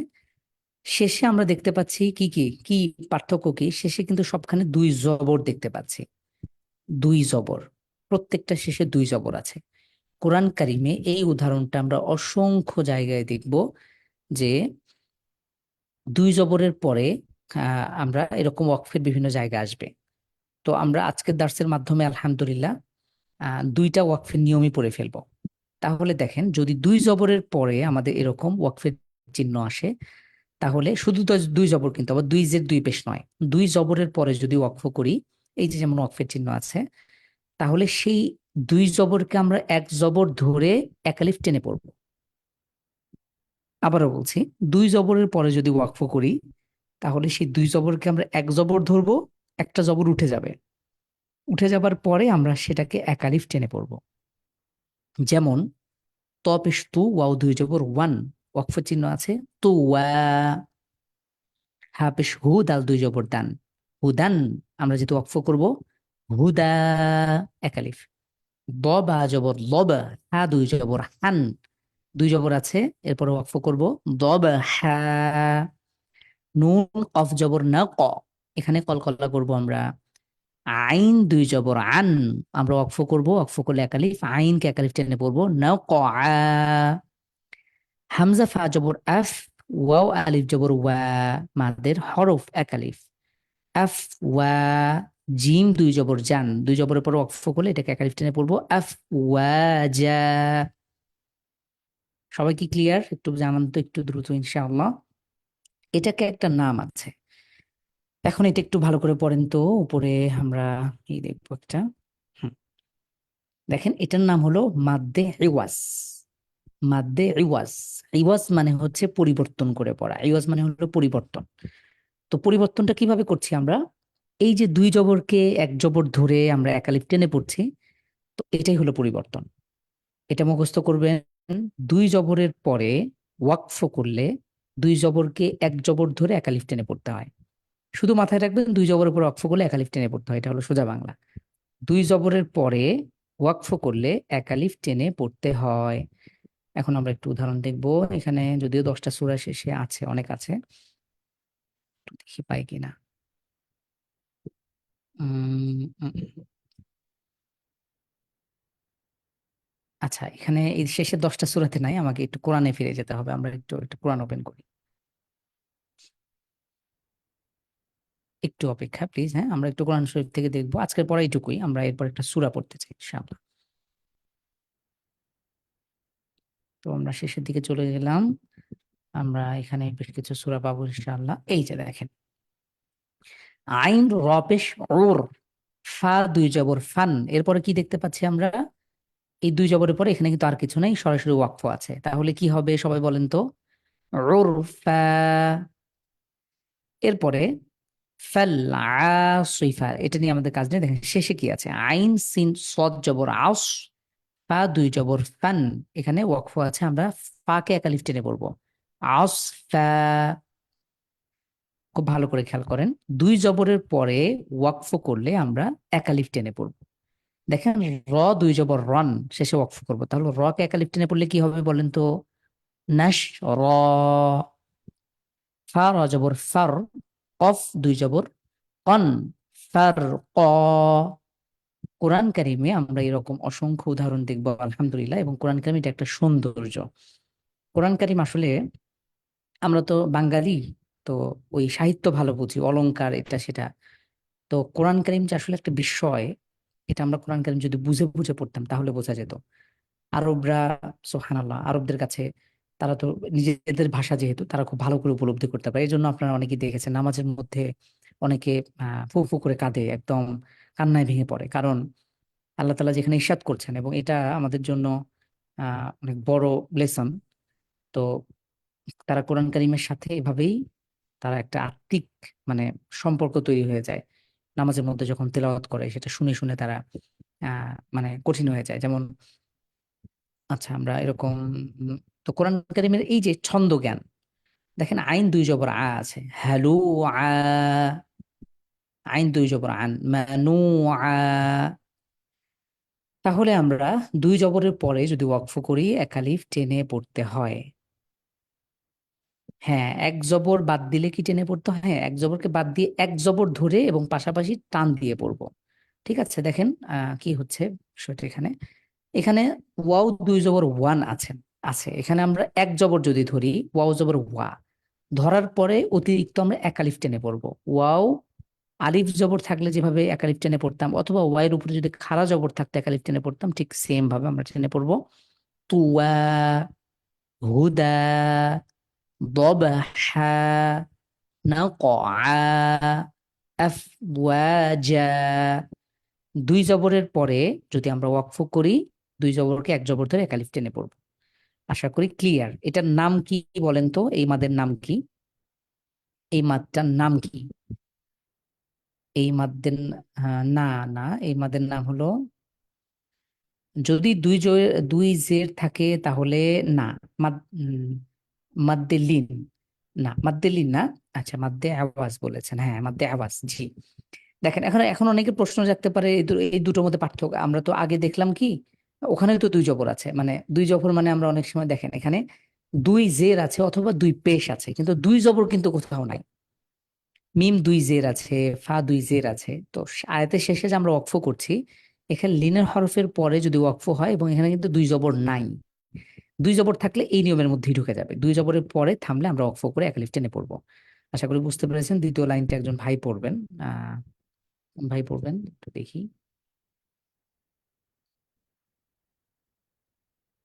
শেষে আমরা দেখতে পাচ্ছি কি কি কি পার্থক্য কি? শেষে কিন্তু সবখানে দুই জবর দেখতে পাচ্ছি, দুই জবর, প্রত্যেকটা শেষে দুই জবর আছে। কোরআন কারিমে এই উদাহরণটা আমরা অসংখ্য জায়গায় দেখব, যে দুই জবরের পরে আমরা এরকম ওয়াকফের বিভিন্ন জায়গা আসবে। তো আমরা আজকের দার্সের মাধ্যমে আলহামদুলিল্লাহ দুইটা ওয়াকফের নিয়মই পড়ে ফেলবো। তাহলে দেখেন, যদি দুই জবরের পরে আমাদের এরকম ওয়াকফের চিহ্ন আসে, তাহলে শুধু তো দুই জবর, কিন্তু আবার দুই জের দুই পেশ নয়, দুই জবরের পরে যদি ওয়াকফ করি, এই যে যেমন ওয়াকফের চিহ্ন আছে, তাহলে সেই দুই জবরকে আমরা এক জবর ধরে একালিফ টেনে পড়বো। আবারও বলছি, দুই জবরের পরে যদি ওয়াকফ করি তাহলে সেই দুই জবরকে আমরা এক জবর ধরবো, একটা জবর উঠে যাবে, উঠে যাবার পরে আমরা সেটাকে এক আলিফ টেনে পড়বো। যেমন ত পেশ তু, ওয়াও দুই জবর ওয়ান, ওয়াকফ চিহ্ন আছে, তু ওয়া। হা পেশ হু, দাল দুই জবর দান, হুদান। আমরা যেহেতু ওয়াকফ করব, হুদা এক আলিফ। দ বা জবর লব, হা দুই জবর হান, দুই জবর আছে, এরপরে ওয়াকফ করব, দ বা হা। নুন কফ জবর না ক, এখানে কলকলা করব আমরা। আইন দুই জবর আন, আমরা ওয়াকফ করব, ওয়াকফ করলে এক আলিফ, আইনকে এক আলিফ টেনে পড়বো, না ক। হামজা ফা জবর আফ, ওয়াও আলিফ জবর ওয়া, মাদের হরফ এক আলিফ, আফ ওয়া। জিম দুই জবর জান, দুই জবরের পর ওয়াকফ করলে এটাকে এক আলিফ টেনে পড়বো, আফ ওয়া জা। সবাই কি ক্লিয়ার? একটু জানান তো একটু দ্রুত ইনশাআল্লাহ। এটাকে একটা নাম আছে। এখন এটা একটু ভালো করে পড়েন তো, উপরে আমরা কি দেখবো একটা। হুম, দেখেন এটার নাম হলো মাদ্দে ইওয়াজ। মাদ্দে ইওয়াজ, ইওয়াজ মানে হচ্ছে পরিবর্তন করে পড়া, ইওয়াজ মানে হলো পরিবর্তন। তো পরিবর্তনটা কিভাবে করছি আমরা? এই যে দুই জবরকে এক জবর ধরে আমরা এক আলিফ টেনে পড়ছি, তো এটাই হলো পরিবর্তন। এটা মুখস্থ করবেন। দুই জবরের পরে ওয়াকফ করলে দুই জবরকে এক জবর ধরে এক আলিফ টেনে পড়তে হয়। শুধু মাথায় রাখবেন, দুই জবরের পর ওয়াকফ করলে এক আলিফ টেনে পড়তে হয়, এটা হলো সোজা বাংলা। দুই জবরের পরে ওয়াকফ করলে এক আলিফ টেনে পড়তে হয়। এখন আমরা একটু উদাহরণ দেখব। এখানে যদিও 10টা সূরা শেষে আছে, অনেক আছে, একটু দেখি পাই কিনা। উম, উম, আচ্ছা, এখানে এই শেষের 10টা সূরাতে নাই, আমাকে একটু কোরআনে ফিরে যেতে হবে। আমরা একটু একটু কোরআন ওপেন করি। একটু অপেক্ষা প্লিজ। হ্যাঁ, আমরা একটু কোরআন শরীফ থেকে দেখবো, আজকের পড়া এইটুকুই, আমরা এরপর একটা সূরা পড়তে চাই ইনশাআল্লাহ। তো আমরা শেষের দিকে চলে গেলাম, আমরা এখানে বেশ কিছু সূরা পাবো ইনশাআল্লাহ। এই যে দেখেন, আইন র পেশ ওর, ফা দুই জবর ফান, এরপরে কি দেখতে পাচ্ছি আমরা? এই দুই জবরের পরে এখানে কিন্তু আর কিছু নাই, সরাসরি ওয়াকফ আছে। তাহলে কি হবে সবাই বলেন তো? উরফা। এরপরে ফাল আসিফা, এটা নিয়ে আমাদের কাজ নেই। দেখেন শেষে কি আছে, আইন সিন সদ জবর আস, ফা দুই জবর ফান, এখানে ওয়াকফ আছে, আমরা ফাকে এক আলিফ টেনে পড়বো, আস ফা। খুব ভালো করে খেয়াল করেন, দুই জবরের পরে ওয়াকফ করলে আমরা এক আলিফ টেনে পড়বো। দেখেন র দুই জবর রন, শেষে ওয়াকফ করবো, তাহলে র কে এক আলিফ টেনে পড়লে কি হবে বলেন তো? নাশ র। ফা র জবর ফার, কফ দুই জবর কন, ফার ক। কোরআন কারিমে আমরা এরকম অসংখ্য উদাহরণ দেখবো আলহামদুলিল্লাহ, এবং কোরআন কারিম এটা একটা সৌন্দর্য। কোরআন কারিম আসলে, আমরা তো বাঙালি, তো ওই সাহিত্য ভালো বুঝি, অলংকার এটা সেটা। তো কোরআন কারিম যে আসলে একটা বিষয়, এটা আমরা কোরআন কারিম যদি বুঝে বুঝে পড়তাম তাহলে বোঝা যেত। আরবরা, সুবহানাল্লাহ, আরবদের কাছে তারা তো নিজেদের ভাষা, যেহেতু তারা খুব ভালো করে উপলব্ধি করতে পারে, এই জন্য আপনারা অনেকেই দেখেছেন নামাজের মধ্যে অনেকে ফু ফু করে কাঁদে, একদম কান্নায় ভেঙে পড়ে, কারণ আল্লাহ তাআলা যেখানে ইরশাদ করছেন, এবং এটা আমাদের জন্য অনেক বড় লেসন। তো তারা কোরআন কারিমের সাথে এভাবেই তারা একটা আত্মিক মানে সম্পর্ক তৈরি হয়ে যায়। নামাজের মধ্যে যখন তেলাওয়াত করে সেটা শুনে শুনে তারা মানে কঠিন হয়ে যায়। যেমন, আচ্ছা আমরা এরকম, উম, তো কোরআন কারিমের এই যে ছন্দ জ্ঞান, দেখেন আইন দুই জবর আ আছে, হ্যালু আ, আইন দুই জবর আন, মানু আ। তাহলে আমরা দুই জবরের পরে যদি ওয়াকফ করি এক আলিফ টেনে পড়তে হয়। হ্যাঁ, এক জবর বাদ দিলে কি টেনে পড়তে হয়? হ্যাঁ, এক জবরকে বাদ দিয়ে এক জবর ধরে এবং পাশাপাশি টান দিয়ে পড়বো। ঠিক আছে, দেখেন কি হচ্ছে বিষয়টা এখানে। এখানে ওয়াও দুই জবর ওয়ান আছেন, আছে, এখানে আমরা এক জবর যদি ধরি, ওয়াও জবর ওয়া, ধরার পরে অতিরিক্ত আমরা এক আলিফ টেনে পড়বো। ওয়াও আলিফ জবর থাকলে যেভাবে এক আলিফ টেনে পড়তাম, অথবা ওয়াইয়ের উপরে যদি খাড়া জবর থাকতো এক আলিফ টেনে পড়তাম, ঠিক সেম ভাবে আমরা টেনে পড়বো। তুয়া, হুদা, ضبحا، نقعا، আফওয়াজা। দুই জবরের পরে যদি আমরা ওয়াকফ করি, দুই জবরকে এক জবর ধরে এক আলিফ টেনে পড়বো। আশা করি ক্লিয়ার। এটার নাম কি বলেন তো? এই মাদের নাম কি? এই মাদটার নাম কি? এই মাদের না, না, এই মাদের নাম হলো, যদি দুই জের থাকে তাহলে না। মাদ মাদ্দে লিন। না, মাদ্দে লিন না। আচ্ছা, মাদ্দে আওয়াজ বলেছেন, হ্যাঁ মাদ্দে আওয়াজ, জি। দেখেন, এখন এখন অনেকে প্রশ্ন জাগতে পারে এই দুটোর মধ্যে পার্থক্য। আমরা তো আগে দেখলাম কি, ওখানে তো দুই জবর আছে, মানে দুই জবর মানে আমরা অনেক সময় দেখেন এখানে দুই জের আছে অথবা দুই পেশ আছে, কিন্তু দুই জবর কিন্তু কোথাও নাই। মিম দুই জের আছে, ফা দুই জের আছে। তো আয়াতের শেষে যে আমরা ওয়াকফ করছি, এখানে লিনের হরফের পরে যদি ওয়াকফ হয় এবং এখানে কিন্তু দুই জবর নাই, দুই জবর থাকলে এই নিয়মের মধ্যেই ঢুকে যাবে। দুই জবরের পরে থামলে আমরা ওয়াকফ করে একালিফ টেনে পড়বো। আশা করি বুঝতে পেরেছেন। দ্বিতীয় লাইনটা একজন ভাই পড়বেন। ভাই পড়বেন, একটু দেখি।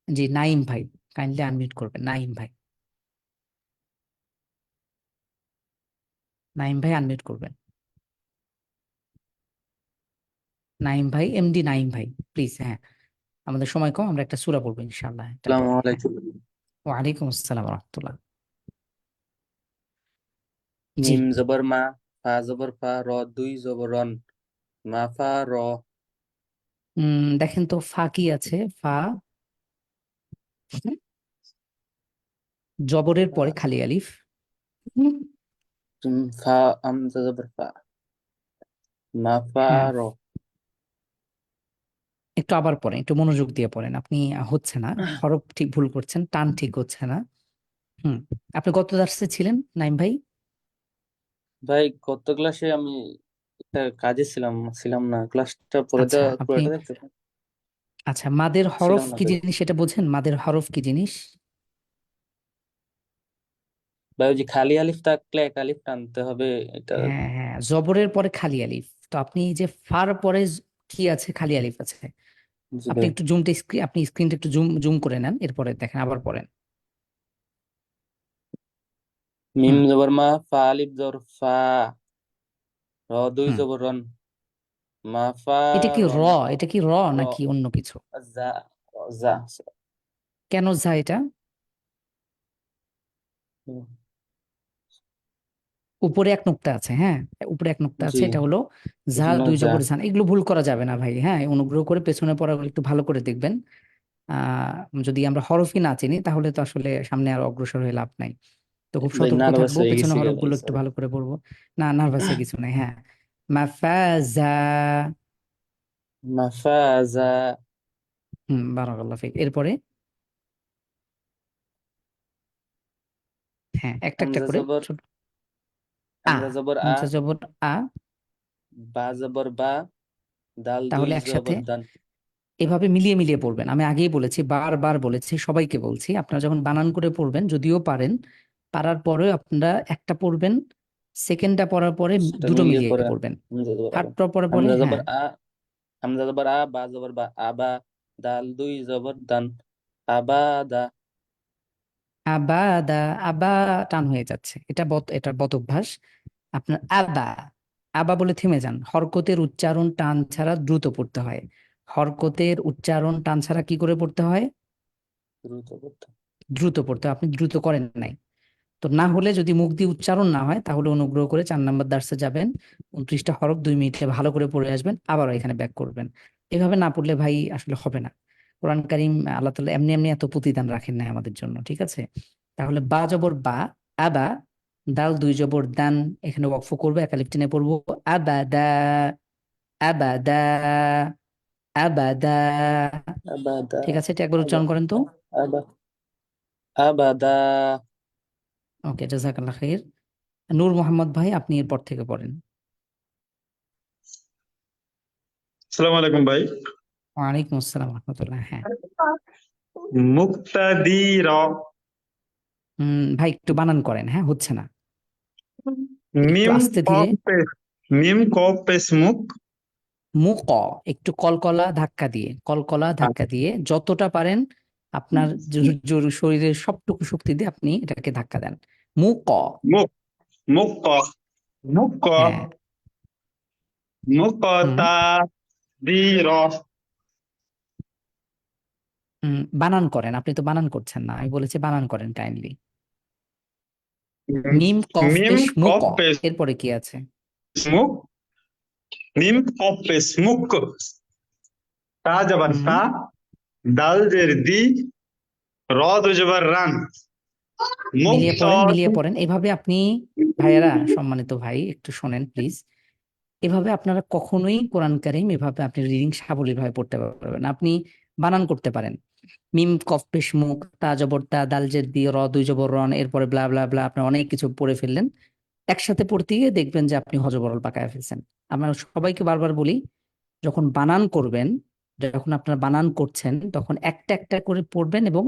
জি, নাইম ভাই, কাইন্ডলি আনমিউট করবেন। নাইম ভাই, নাইম ভাই আনমিউট করবেন। নাইম ভাই, এমডি নাইম ভাই, প্লিজ। হ্যাঁ, আমাদের সময় কম, আমরা একটা সূরা পড়বো ইনশাআল্লাহ, এটা আসসালামু পড়েন। হ্যাঁ, আলাইকুম। ওয়ালাইকুম আসসালাম ওয়া রাহমাতুল্লাহ। জি, মিম জবর মা, ফা জবর ফা, র দুই জবর রন, মা ফা র। দেখেন তো ফা কি আছে? ফা জবরের পরে খালি আলিফ। ফা আমজা জবর ফা, মা ফা হ্যাঁ, র। একটু আবার পড়েন, একটু মনোযোগ দিয়ে পড়েন। আপনি হচ্ছে না, হরফ ঠিক ভুল করছেন, টান ঠিক হচ্ছে না। হুম, আপনি কত দার্সে ছিলেন নাইম ভাই? ভাই গত ক্লাসে আমি একটা কাজে ছিলাম ছিলাম না, ক্লাসটা পরে আচ্ছা, দেওয়া আপনি, পুরোটা দেখতে আচ্ছা, মাদের হরফ ছিলাম না কি ভাই। জিনিস সেটা বোঝেন? মাদের হরফ কি জিনিস? ভাই ওই যে খালি আলিফ থাকলে এক আলিফ টানতে হবে, এটা। হ্যাঁ, হ্যাঁ, জবরের পরে খালি আলিফ। তো আপনি এই যে ফার পরে কি আছে? খালি আলিফ আছে। জি আপনি ভাই। একটু আপনি স্ক্রিনটা একটু জুম জুম করে নেন, এরপরে দেখেন, আবার পড়েন। মিম হুম, জবর মা, ফা আলিফ জবর ফা, র দুই হুম। জবর রন, মা ফা এটা কি র? রন। এটা কি র র নাকি অন্য কিছু? যা, যা। কেন যা এটা? উপরে এক নুক্তা আছে, হ্যাঁ, উপরে এক নুক্তা জি, আছে, এটা হলো এই যা। জন্য দুই যা। জবর জান, এগুলো ভুল করা যাবে না ভাই। হ্যাঁ, অনুগ্রহ করে পেছনে পড়াগুলো একটু ভালো করে দেখবেন। যদি আমরা হরফই না চিনি তাহলে তো আসলে সামনে আর অগ্রসর হয়ে লাভ নাই। তো খুব ভাই সতর্ক নার্ভাস থাকবো, হয়ে পেছনে গেছি গে ভাই, হরফগুলো একটু সরি। ভালো করে পড়বো। না, নার্ভাসের কিছু নাই। হ্যাঁ, মাফাজা। মাফাজা। বারাকাল্লাহ ফিক। এরপরে হ্যাঁ, একটা একটা হামজা করে জবর, ছোট। আ, হামজা জবর আ, হামজা জবর আ। বা জবর বা, দাল দুই তাহলে একসাথে জবর দান। এভাবে মিলিয়ে মিলিয়ে পড়বেন। আমি আগেই বলেছি, বারবার বলেছি, সবাইকে বলছি, আপনারা যখন বানান করে পড়বেন, যদিও পারেন, পারার পরেও আপনারা একটা পড়বেন, সেকেন্ডটা পড়ার পরে সেটা দুটো মিলিয়ে মিলিয়ে পরে পড়বেন। হামজা জবর আ, থার্ডটা পরে পরে, হামজা হ্যাঁ, জবর আ, হামজা জবর আ, বা জবর বা, আবা, দাল দুই জবর দান, আবাদা। আবাদা। আবা টান হয়ে যাচ্ছে, এটা বদ অভ্যাস আপনার। আবা, আবা বলে থেমে যান। হরকতের উচ্চারণ টান ছাড়া দ্রুত পড়তে হয়। হরকতের উচ্চারণ টান ছাড়া কি করে পড়তে হয়? দ্রুত করতে। দ্রুত পড়তে হয়। আপনি দ্রুত করেন নাই। তো না হলে, যদি মুখ দিয়ে উচ্চারণ না হয়, তাহলে অনুগ্রহ করে 4 নম্বর দার্সে যাবেন, 29টা হরফ 2 মিনিটে ভালো করে পড়ে আসবেন, আবার এখানে ব্যাক করবেন। এভাবে না পড়লে ভাই আসলে হবে না। কোরআন কারীম আল্লাহ তাআলা এমনি এমনি এত প্রতিদান রাখেন না আমাদের জন্য, ঠিক আছে? তাহলে বা জবর বা, আবা, দাল দুই জবর দান, এখানে ওয়াকফ করবো, একালিফ টেনে পড়বো। আবাদা, আবাদা, আবাদা। আবাদা, ঠিক আছে, এটা একবার আবা, উচ্চারণ করেন তো। আবা, আবাদা। ওকে, জাযাকাল্লাহ খাইর। নূর মোহাম্মদ ভাই, আপনি এরপর থেকে পড়েন। আসসালামু আলাইকুম ভাই। ওয়ালাইকুম আসসালাম রহমতুল্লাহ। হ্যাঁ, মুক্তাদির, ভাই একটু বানান করেন, হ্যাঁ, হচ্ছে না, একটু মিম আস্তে ধীরে। কফ পেশ, মিম কফ পেশ মুখ। মুক, একটু কলকলা ধাক্কা দিয়ে, কলকলা ধাক্কা দিয়ে যতটা পারেন আপনার শরীরের সবটুকু শক্তি দিয়ে আপনি এটাকে ধাক্কা দেন। মুক। মুখ, মুখ, মুখ, হ্যাঁ, হুম, মুক্তাদির, বানান করেন, আপনি তো বানান করছেন না, আমি বলেছি বানান করেন কাইন্ডলি। মিম কফ মিম পেশ মুক, কফ পেশ এরপরে কি আছে? মুক মিম কফ পেশ মুক তা জবর হুম তা দাল জের দি র দু জবর রান মিলিয়ে মুক্ত পড়েন, মিলিয়ে পড়েন এভাবে আপনি। ভাইয়েরা, সম্মানিত ভাই, একটু শোনেন প্লিজ। এভাবে আপনারা কখনোই কোরআন কারীম এভাবে আপনি রিডিং সাবলীলভাবে পড়তে পারবেন না। আপনি বানান করতে পারেন, মিম কফ পেশ মুক, তা জবর তা, দাল জের দি, র দুই জবর রন, এরপরে ব্লা ব্লা ব্লা, আপনি অনেক কিছু পড়ে ফেললেন। একসাথে পড়তে গিয়ে দেখবেন যে আপনি হযবরল পাকায় ফেলছেন। আমরা সবাইকে বারবার বলি, যখন বানান করবেন, যখন আপনারা বানান করছেন, তখন একটা একটা করে পড়বেন এবং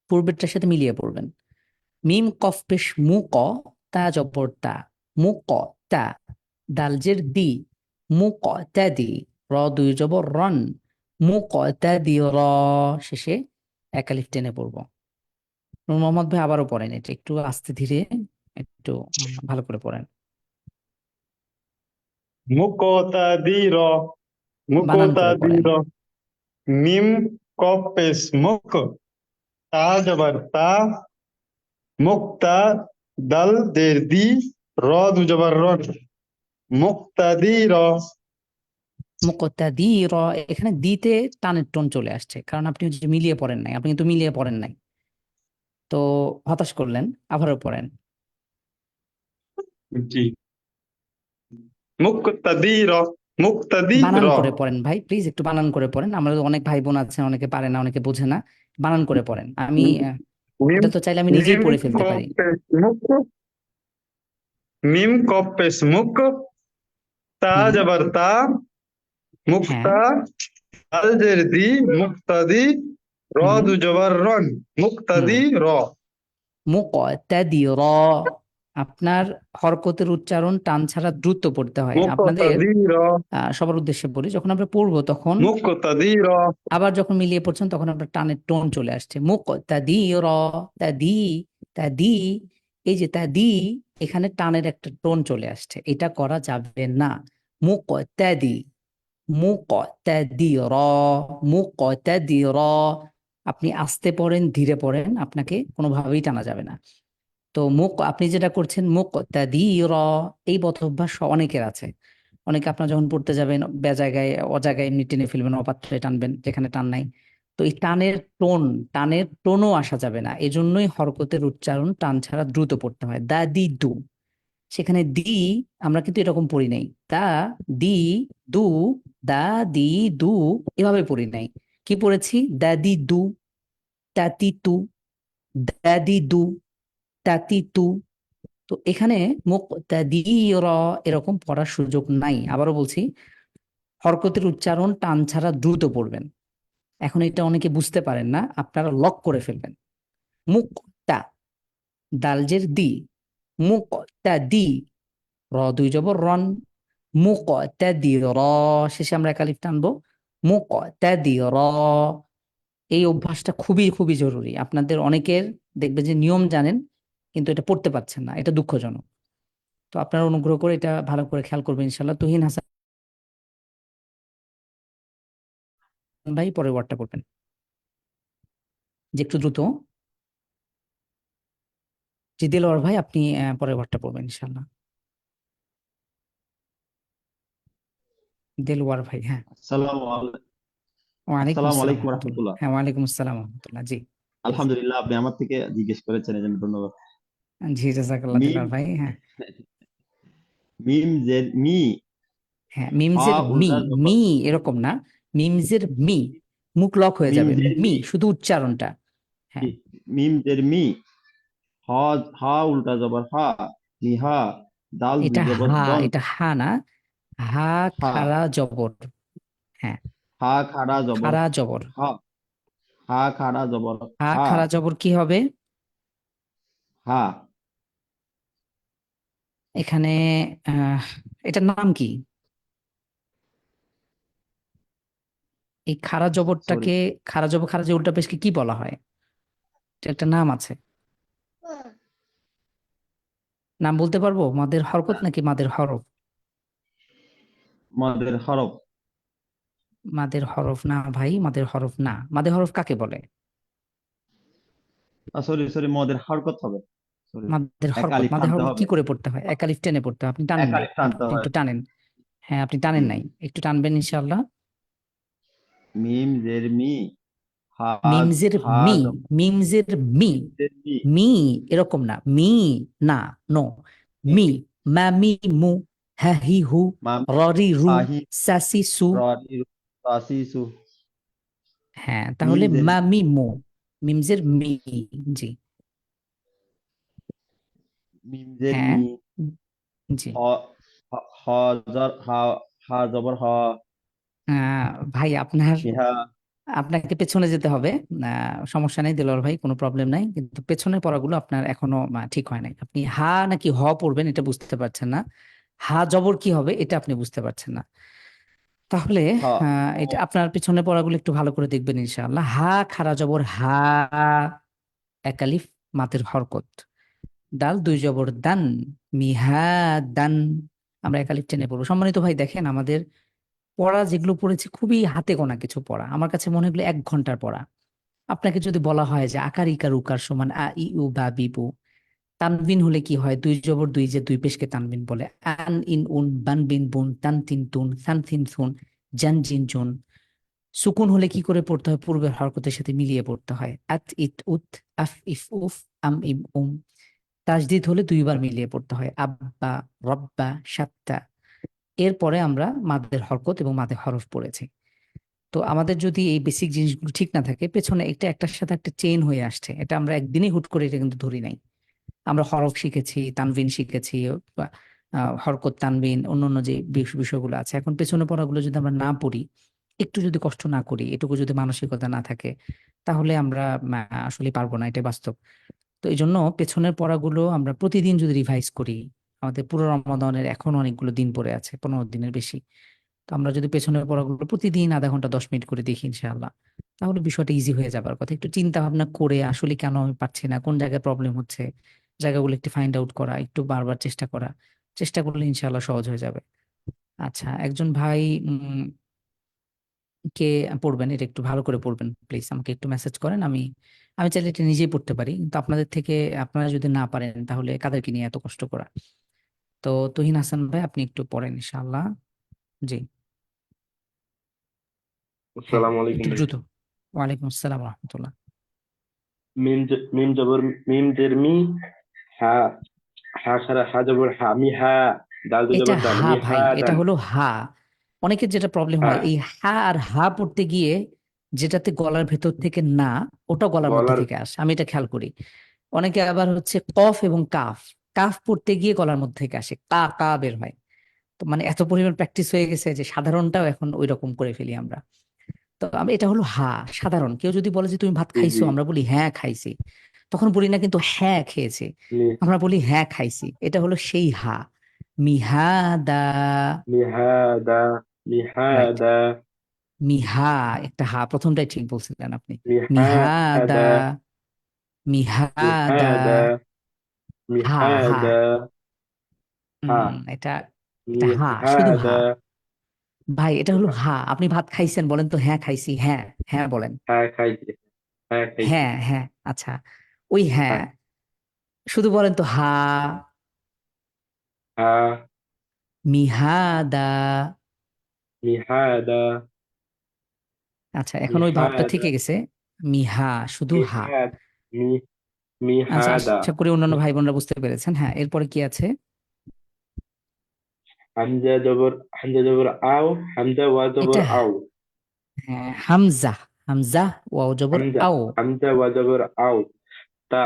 পূর্বেরটার সাথে মিলিয়ে পড়বেন। মিম কফ পেশ মু ক, তা জবর তা, মু ক তা, দাল জের দি, মু ক তা দি, র দুই জবর রন, মু ক তা দি র, শেষে এক আলিফ টেনে পড়বো। নূর মোহাম্মদ ভাই আবারও পড়েন, এটা একটু আস্তে ধীরে, একটু ভালো করে পড়েন। মুকতাদির বানান করে পড়েন। মুকতাদির মিম কফ পেশ মুক তা জবর তা মুক্তা দাল জের দি র দু জবর রন মুক্তাদির মুকতাদির, এখানে দিতে টানের টোন চলে আসছে, কারণ আপনি হচ্ছে মিলিয়ে পড়েন নাই, আপনি কিন্তু মিলিয়ে পড়েন নাই, তো হতাশ করলেন। আবারও পড়েন। জি মুক্তাদির মুক্তাদির বানান করে পড়েন ভাই, প্লিজ একটু বানান করে পড়েন। আমাদের অনেক ভাই বোন আছেন, অনেকে পারে না, অনেকে বোঝে না। বানান করে পড়েন। আমি মিম এটা তো চাইলে আমি নিজেই মিম পড়ে ফেলতে কফ পারি। পেশ মুক মিম কফ পেশ মুক তা হুম জবর তা হ্যাঁ, মুক্তা দাল জের দি মুক্তাদি র হুম দু জবর রন হুম মুক্তাদি র মুকতাদির, আপনার হরকতের উচ্চারণ টান ছাড়া দ্রুত পড়তে হয়। আপনাদের মুক্তাদির সবার উদ্দেশ্যে বলি, যখন আমরা পড়বো তখন মুক্তাদির আবার যখন মিলিয়ে পড়ছেন তখন আপনার টানের টোন চলে আসছে। মুকতাদির, তাদি, তাদি, এই যে তাদি, এখানে টানের একটা টোন চলে আসছে, এটা করা যাবে না। মুকতাদি, মুকতাদির, মুকতাদির, আপনি আস্তে পড়েন, ধীরে পড়েন, আপনাকে কোনোভাবেই টানা যাবে না। তো আপনি যেটা করছেন মুকতাদির, এই বদভ্যাস অনেকের আছে। অনেকে আপনার যখন পড়তে যাবেন বেজায়গায় অজায়গায় এমনি টেনে ফেলবেন, অপাত্রে টানবেন যেখানে টান নাই। তো এই টানের টোনও আসা যাবে না, এজন্যই হরকতের উচ্চারণ টান ছাড়া দ্রুত পড়তে হয়। দা দি দু, সেখানে দি আমরা কিন্তু এরকম পড়ি নাই। দা দি দু, দা দি দু, এভাবে পড়ি নাই। কি পড়েছি? দা দি দু, তাতি তু, দা দি দু, তাতি তু। তো এখানে মুকতাদির, এরকম পড়ার সুযোগ নাই। আবারও বলছি, হরকতের উচ্চারণ টান ছাড়া দ্রুত পড়বেন। এখন এটা অনেকে বুঝতে পারেন না, আপনারা লক করে ফেলবেন। মুক্তা, দালজের দি, মুকতাদি, র দুই জবর রন, মুকতাদি র, শেষে আমরা এক আলিফ টানবো। মুকতাদি র, এই অভ্যাসটা খুবই খুবই জরুরি। আপনাদের অনেকের দেখবে যে নিয়ম জানেন কিন্তু এটা পড়তে পারছেন না, এটা দুঃখজনক। তো আপনারা অনুগ্রহ করে এটা ভালো করে খেয়াল করবেন ইনশাল্লাহ। তুহিন হাসান ভাই পরের ওয়ার্ডটা পড়বেন, যে একটু দ্রুত। জি দেলোয়ার ভাই, আপনি পরের ওয়ার্ডটা পড়বেন ইনশাল্লাহ। দেলোয়ার ভাই, হ্যাঁ। আসসালামু ওয়ালাইকুম আসসালাম আলাইকুম রহমতুল্লাহ। রহমতুল্লাহ। হ্যাঁ, ওয়ালাইকুম আসসালাম রহমতুল্লাহ। জি আলহামদুলিল্লাহ, আপনি আমার থেকে জিজ্ঞেস করেছেন, এই জন্য ধন্যবাদ। জি, জাজাকাল্লাহ মিম দেলোয়ার ভাই। হ্যাঁ মিম জের মি, হ্যাঁ, হা মিমজের মি, উল্টা জবর, মি এরকম না, মিমজের মি, মুখ লক হয়ে মিম যাবে, জের মি মি, শুধু উচ্চারণটা। হ্যাঁ, মিম জের মি, হা হা উল্টা জবর হা, মিহা, দাল দুই এটা জবর হা, দন, এটা হা না, হা হা, খাড়া জবর। হ্যাঁ, হা খাড়া জবর খাড়া জবর। হা, হা খাড়া জবর হা হা, খাড়া জবর কি হবে হা, এখানে? আহ এটার নাম কি? এই খাড়া সরি, জবরটাকে, খাড়া জবর, খাড়া যে উল্টা পেশকে কি বলা হয়? এটা একটা নাম আছে, নাম বলতে পারবো? মাদের হরকত নাকি মাদের হরফ? মাদের হরফ, মাদের হরফ না ভাই, মাদের হরফ না। মাদের হরফ কাকে বলে? সরি সরি, মদের হরকত হবে। সরি, মাদের এক হরকত, আলিফ মাদের টানতে হরকত কি হবে। করে পড়তে হয়? এক আলিফ টেনে পড়তে হয়। আপনি টানেন এক নাই, আলিফ টানতে আপনি হয়। একটু টানেন। হ্যাঁ, আপনি টানেন নাই, একটু টানবেন ইনশাআল্লাহ। মিম জের মি, হা মিমজের হা মি, জবর মিমজের মি, জের মি, মি এরকম না, মি না, নো, মি, মি, মা মি মু, হা হি হু, মাম রি রু, আহি সা সি সু। র ই রু, তা সি সু। হ্যাঁ, মিম তাহলে জের মা মি মু, মিমজের মি। জি। মিম জের হ্যাঁ। মি, জি। হ হ জর হা, হা জবর হ, ভাই আপনার, মিহা। আপনাকে পেছনে যেতে হবে। সমস্যা নেই দিলওয়ার ভাই, কোনো প্রবলেম নাই, কিন্তু পেছনের পড়াগুলো আপনার এখনো ঠিক হয় নাই। আপনি হা নাকি হ পড়বেন এটা বুঝতে পারছেন না, হা জবর কি হবে এটা আপনি বুঝতে পারছেন না। তাহলে হ হ এটা আপনার পিছনে পড়াগুলো একটু ভালো করে দেখবেন ইনশাআল্লাহ। হা খারা জবর হা, এক আলিফ মাতের হরকত, দাল দুই জবর দান, মিহা দান, আমরা এক আলিফ টেনে পড়বো। সম্মানিত ভাই দেখেন, আমাদের পড়া যেগুলো পড়েছি খুবই হাতে গোনা কিছু পড়া, আমার কাছে মনে হলো 1 ঘন্টার পড়া। আপনাকে যদি বলা হয় যে আকার ইকার উকার সমান আ ই উ বা বিবু, তানবিন হলে কি হয়? দুই জবর দুই, যে দুই পেশকে তানবিন বলে। আন ইন উন, বান বিন বুন, তান তিন তুন, সান থিন থুন, জান জিন জুন। সুকুন হলে কি করে পড়তে হয়? পূর্বের হরকতের সাথে মিলিয়ে পড়তে হয়। আত ইত উত, আফ ইফ উফ, আম ইম উম। তাজদিদ হলে 2 বার মিলিয়ে পড়তে হয়, আব্বা, রব্বা, সাত্তা। এরপরে আমরা মাদের হরকত এবং মাদের হরফ পড়েছি। তো আমাদের যদি এই বেসিক জিনিসগুলো ঠিক না থাকে, পেছনে এটা একটার সাথে একটা চেইন হয়ে আসছে, এটা আমরা একদিনই হুট করে এটা কিন্তু ধরি নাই। আমরা হরফ শিখেছি, তানবিন শিখেছি, বা, হরকত, তানবিন, অন্যান্য যে বিষয়গুলো আছে, এখন পেছনে পড়াগুলো যদি আমরা না পড়ি, একটু যদি কষ্ট না করি, এটুকু যদি মানসিকতা না থাকে, তাহলে আমরা আসলে পারবো না, এটা বাস্তব। তো এই জন্য পেছনের পড়াগুলো আমরা প্রতিদিন যদি রিভাইজ করি, আমাদের পুরো রমাদানের এখন অনেকগুলো দিন পড়ে আছে, 15 দিনের বেশি। তো আমরা যদি পেছনের পড়াগুলো প্রতিদিন আধা ঘন্টা 10 মিনিট করে দেখি ইনশাআল্লাহ, তাহলে বিষয়টা ইজি হয়ে যাবার কথা। একটু চিন্তা ভাবনা করে আসলে কেন আমি পারছি না, কোন জায়গায় প্রবলেম হচ্ছে, জায়গাগুলো একটু ফাইন্ড আউট করা, একটু বারবার চেষ্টা করা, চেষ্টা করলে ইনশাআল্লাহ সহজ হয়ে যাবে। আচ্ছা, একজন ভাই কে পড়বেন, এটা একটু ভালো করে পড়বেন প্লিজ, আমাকে একটু মেসেজ করেন। আমি আমি চাইলে এটা নিজেই পড়তে পারি, কিন্তু আপনাদের থেকে আপনারা যদি না পারেন তাহলে কাদেরকে নিয়ে এত কষ্ট করা। তো তুহিন হাসান ভাই, আপনি একটু পড়েন ইনশাআল্লাহ। জি। হ্যাঁ, আসসালামু আলাইকুম একটু ভাই। দ্রুত। ওয়ালাইকুম আসসালাম রহমতুল্লাহ। মিম জবর মিম জের মি, হা হা খারা হা জবর হা, মি হা, দাল দুই এটা জবর দান, হা মি হা ভাই, এটা দান। হলো হা। অনেকের যেটা প্রবলেম হা হয়, এই হা আর হা পড়তে গিয়ে যেটাতে গলার ভেতর থেকে না, ওটা গলার মধ্যে গলার, থেকে আসে, আমি এটা খেয়াল করি। অনেকে আবার হচ্ছে কফ এবং কাফ, কাফ পড়তে গিয়ে গলার মধ্যে থেকে আসে, কা কা বের হয়। তো মানে এত পরিমাণ প্র্যাকটিস হয়ে গেছে যে সাধারণটাও এখন ওই রকম করে ফেলি আমরা। তো আমি, এটা হলো হা সাধারণ। কেউ যদি বলে যে তুমি ভাত জি খাইছো, জি, আমরা বলি হ্যাঁ খাইছি, তখন বলি না কিন্তু হ্যাঁ খেয়েছে, মি আমরা বলি হ্যাঁ খাইছি। এটা হলো সেই হা, মিহাদা। মি হা দা, মি হা রাইট, দা, মিহা, একটা হা, প্রথমটাই ঠিক বলছিলেন আপনি। মি হা মিহাদা, দা, মি হা মিহাদা, দা, মি হা হা হা। দা, হা, এটা, মি এটা হা, হা শুধু হা। দা, ভাই এটা হলো হা। আপনি ভাত খাইছেন বলেন তো হ্যাঁ খাইছি, হ্যাঁ হ্যাঁ বলেন। হা খাইছে, হা খাইছে, হ্যাঁ হ্যাঁ, আচ্ছা, ওই হা হ্যাঁ, শুধু বলেন তো হা। হা, মিহাদা। মি হা দা, আচ্ছা, মি এখন ওই হা ভাবটা দা, থেকে গেছে, মিহা, শুধু মি হা। হা, মি মি হা আচ্ছা, দা। আশা করি অন্যান্য ভাই বোনরা বুঝতে পেরেছেন। হ্যাঁ, এরপরে কি আছে? হামজা জবর আও, হামজা ওয়া জবর এটা, আও, হ্যাঁ, হামজা, হামজা ওয়াও জবর হামজা আও। হামজা ওয়া জবর আও, তা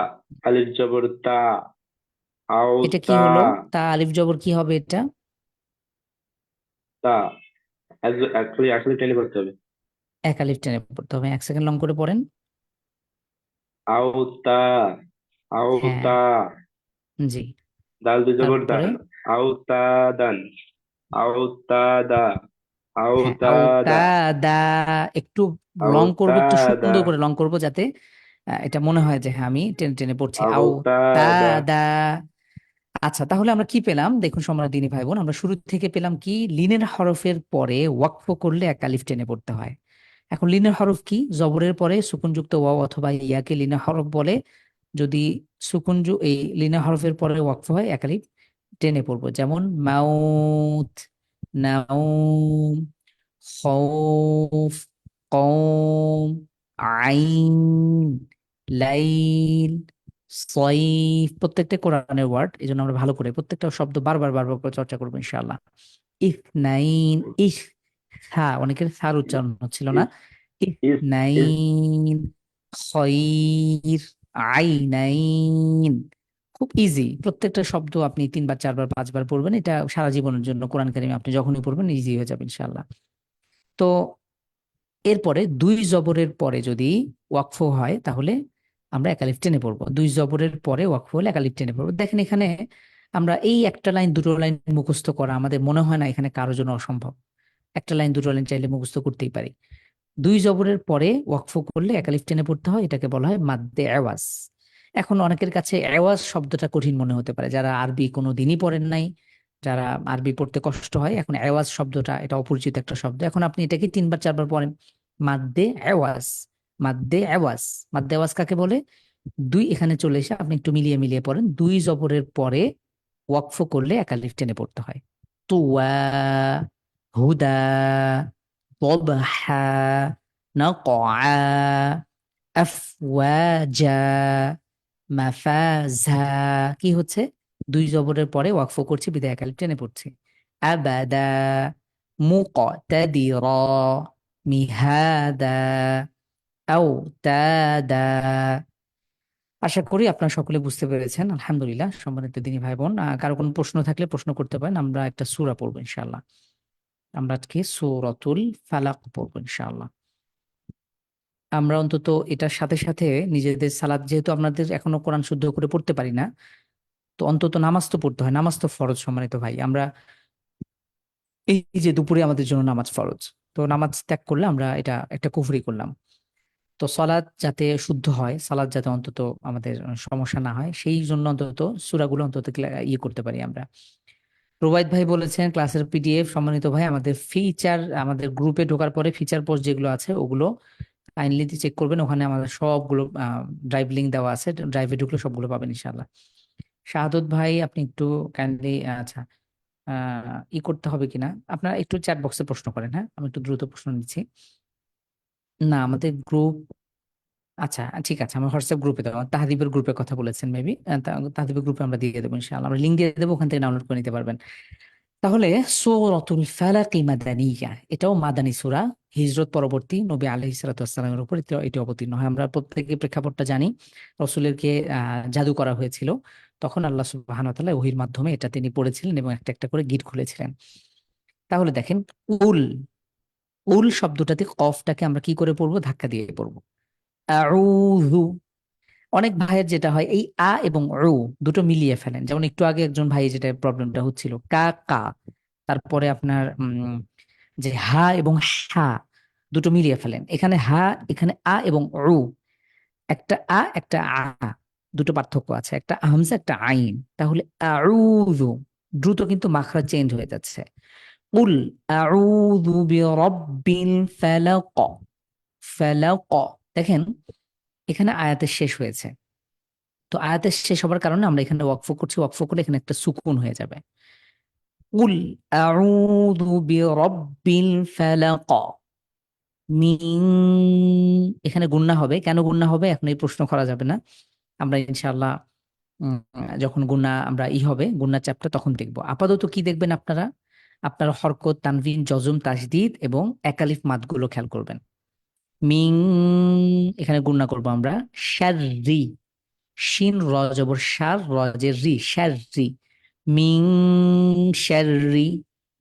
আলিফ জবর তা, আও এটা কি তা, হলো? তা আলিফ জবর কি হবে এটা? তা আসলে আসলে টেনে করতে হবে। এক আলিফ টেনে পড়তে হবে। 1 সেকেন্ড লং করে পড়েন। আও তা, আও হ্যাঁ। তা, জি। দাল দুই জবর তারপরে, দান, আও তা দান, আও তা দা, আও হ্যাঁ, তা আওতা দা, দা, একটু আও লং করব, তা একটু দা, সুন্দর করে লং করব, যাতে এটা মনে হয় যে হ্যাঁ আমি টেনে টেনে পড়ছি। আও তা আওতা দা, দা, আচ্ছা, তাহলে আমরা কি পেলাম দেখুন সম্মানিত দিনী ভাই বোন, আমরা শুরু থেকে পেলাম কি লিনের হরফের পরে ওয়াকফ করলে এক আলিফ টেনে পড়তে হয়। এখন লিনের হরফ কি? জবরের পরে সুকুনযুক্ত ওয়াও অথবা ইয়াকে লিনের হরফ বলে। যদি এই লিনের হরফের পরে ওয়াকফ হয় এক আলিফ টেনে পড়বো, যেমন মাউত, নাউম, খৌফ, কওম, আইন, লাইল, সয়ফ। প্রত্যেকটা কোরআনের ওয়ার্ড, এই জন্য আমরা ভালো করে প্রত্যেকটা শব্দ বারবার বারবার করে চর্চা করবো ইনশাআল্লাহ। ইথনাইন, হ্যাঁ অনেকের সার উচ্চারণ হচ্ছিল না। ইস ইস ইথনাইন, খয়র, আইনাইন। খুব ইজি, প্রত্যেকটা শব্দ আপনি 3 বার 4 বার 5 বার পড়বেন, এটা সারা জীবনের জন্য কোরআন কারিমে আপনি যখনই পড়বেন ইজি হয়ে যাবে ইনশাআল্লাহ। তো এরপরে 2 জবরের পরে যদি ওয়াকফ হয় তাহলে আমরা একালিফ টেনে পড়বো। 2 জবরের পরে ওয়াকফ হলে একালিফ টেনে পড়বো। দেখেন এখানে আমরা এই একটা লাইন দুটো লাইন মুখস্থ করা আমাদের মনে হয় না এখানে কারোর জন্য অসম্ভব। একটা লাইন দুটো লাইন চাইলে মুখস্থ করতেই পারি। 2 জবরের পরে ওয়াকফ করলে একালিফ টেনে পড়তে হয়, এটাকে বলা হয় মাদ্দে এওয়াজ। এখন অনেকের কাছে এওয়াজ শব্দটা কঠিন মনে হতে পারে, যারা আরবি কোনো দিনই পড়েন নাই, যারা আরবি পড়তে কষ্ট হয়। এখন এওয়াজ শব্দটা এটা অপরিচিত একটা শব্দ, এখন আপনি এটাকে 3 বার 4 বার পড়েন। মাদ্দে এওয়াজ, মাদ্দে এওয়াজ। মাদ্দে এওয়াজ কাকে বলে? এখানে চলে এসে আপনি একটু মিলিয়ে মিলিয়ে পড়েন। 2 জবরের পরে ওয়াকফ করলে একালিফ টেনে পড়তে হয়। তুয়া, হুদা, ضبحا، نقعا، আফওয়াজা, মাফাজা। কি হচ্ছে? 2 জবরের পরে ওয়াকফ করছি বিদায় একালিফ টেনে পড়ছি। আবাদা, মুকতাদিরা, মিহাদা, আওতাদা। আশা করি আপনারা সকলে বুঝতে পেরেছেন আলহামদুলিল্লাহ। সম্মানিত দিনী ভাই বোন, কারো কোনো প্রশ্ন থাকলে প্রশ্ন করতে পারেন। আমরা একটা সূরা পড়বো ইনশাআল্লাহ। আমরা আজকে সূরাতুল ফালাক পড়বো ইনশাআল্লাহ। আমরা অন্তত এটার সাথে সাথে নিজেদের সালাত, যেহেতু আপনাদের এখনো কোরআন শুদ্ধ করে পড়তে পারি না, তো অন্তত নামাজ তো পড়তে হয়, নামাজ তো ফরজ সম্মানিত ভাই। আমরা এই যে দুপুরে আমাদের জন্য নামাজ ফরজ, তো নামাজ ত্যাগ করলে আমরা এটা একটা কুফরি করলাম। তো সালাত যাতে শুদ্ধ হয়, সালাত যাতে অন্তত আমাদের সমস্যা না হয়, সেই জন্য অন্তত সূরাগুলো অন্তত ইয়ে করতে পারি আমরা। রুবাইদ ভাই বলেছেন ক্লাসের পিডিএফ। সম্মানিত ভাই, আমাদের ফিচার, আমাদের গ্রুপে ঢোকার পরে ফিচার পোস্ট যেগুলো আছে ওগুলো কাইন্ডলি চেক করবেন, ওখানে আমাদের সবগুলো ড্রাইভ লিংক দেওয়া আছে, ড্রাইভে ঢুকলে সবগুলো পাবেন ইনশাআল্লাহ। শাহাদত ভাই আপনি একটু কাইন্ডলি, আচ্ছা করতে হবে কিনা আপনারা একটু চ্যাট বক্সে প্রশ্ন করেন, হ্যাঁ আমি একটু দ্রুত প্রশ্ন নিচ্ছি। না আমাদের গ্রুপ, আচ্ছা ঠিক আছে, আমার হোয়াটসঅ্যাপ গ্রুপে দেবো। তাহদিবের গ্রুপের কথা বলেছেন মেবি, তাহদিবের গ্রুপে আমরা দিয়ে দেবো ইনশাআল্লাহ, আমরা লিঙ্ক দিয়ে দেবো, ওখান থেকে ডাউনলোড করে নিতে পারবেন। তাহলে সূরাতুল ফালাক মাদানিয়া, এটাও মাদানী সূরা, হিজরত পরবর্তী নবী আলাইহিস সালাতু ওয়াস সালামের উপর এটি অবতীর্ণ হয়। আমরা প্রত্যেকে প্রেক্ষাপটটা জানি, রাসূলেরকে জাদু করা হয়েছিল, তখন আল্লাহ সুবহানাহু ওয়া তাআলা ওহীর মাধ্যমে এটা তিনি পড়েছিলেন এবং একটা একটা করে গিট খুলেছিলেন। তাহলে দেখেন উল, উল শব্দটাতে কফটাকে আমরা কি করে পড়বো? ধাক্কা দিয়ে পড়বো। আউযু। অনেক ভাইয়ের যেটা হয় এই আ এবং উ দুটো মিলিয়ে ফেলেন, যেমন একটু আগে একজন ভাই যেটা প্রবলেমটা হচ্ছিল, কা কা, তারপরে আপনার যে হা এবং হা দুটো মিলিয়ে ফেলেন। এখানে হা, এখানে আ এবং উ, একটা আ একটা আ, দুটো পার্থক্য আছে, একটা হামজা একটা আইন। তাহলে আউযু, দ্রুত কিন্তু মাখরাজ চেঞ্জ হয়ে যাচ্ছে। কুল আউযু বিরাব্বিল ফালাক, ফালাক। দেখেন এখানে আয়াতের শেষ হয়েছে, তো আয়াতের শেষ হবার কারণে আমরা এখানে ওয়াকফ করছি, ওয়াকফ করলে এখানে একটা সুকুন হয়ে যাবে। কুল আউযু বিরাব্বিল ফালাক, মিন, এখানে গুন্না হবে। কেন গুন্না হবে এখন এই প্রশ্ন করা যাবে না, আমরা ইনশাআল্লাহ যখন গুন্না আমরা হবে গুন্না চ্যাপ্টার তখন দেখব। আপাতত কি দেখবেন আপনারা? আপনারা হরকত, তানভিন, জজম, তাসদিদ এবং একালিফ মাদগুলো খেয়াল করবেন। মিন, এখানে গুন্না করব আমরা। শাররি, শিন র জবর শার, রজের রি, শাররি, মিন শাররি।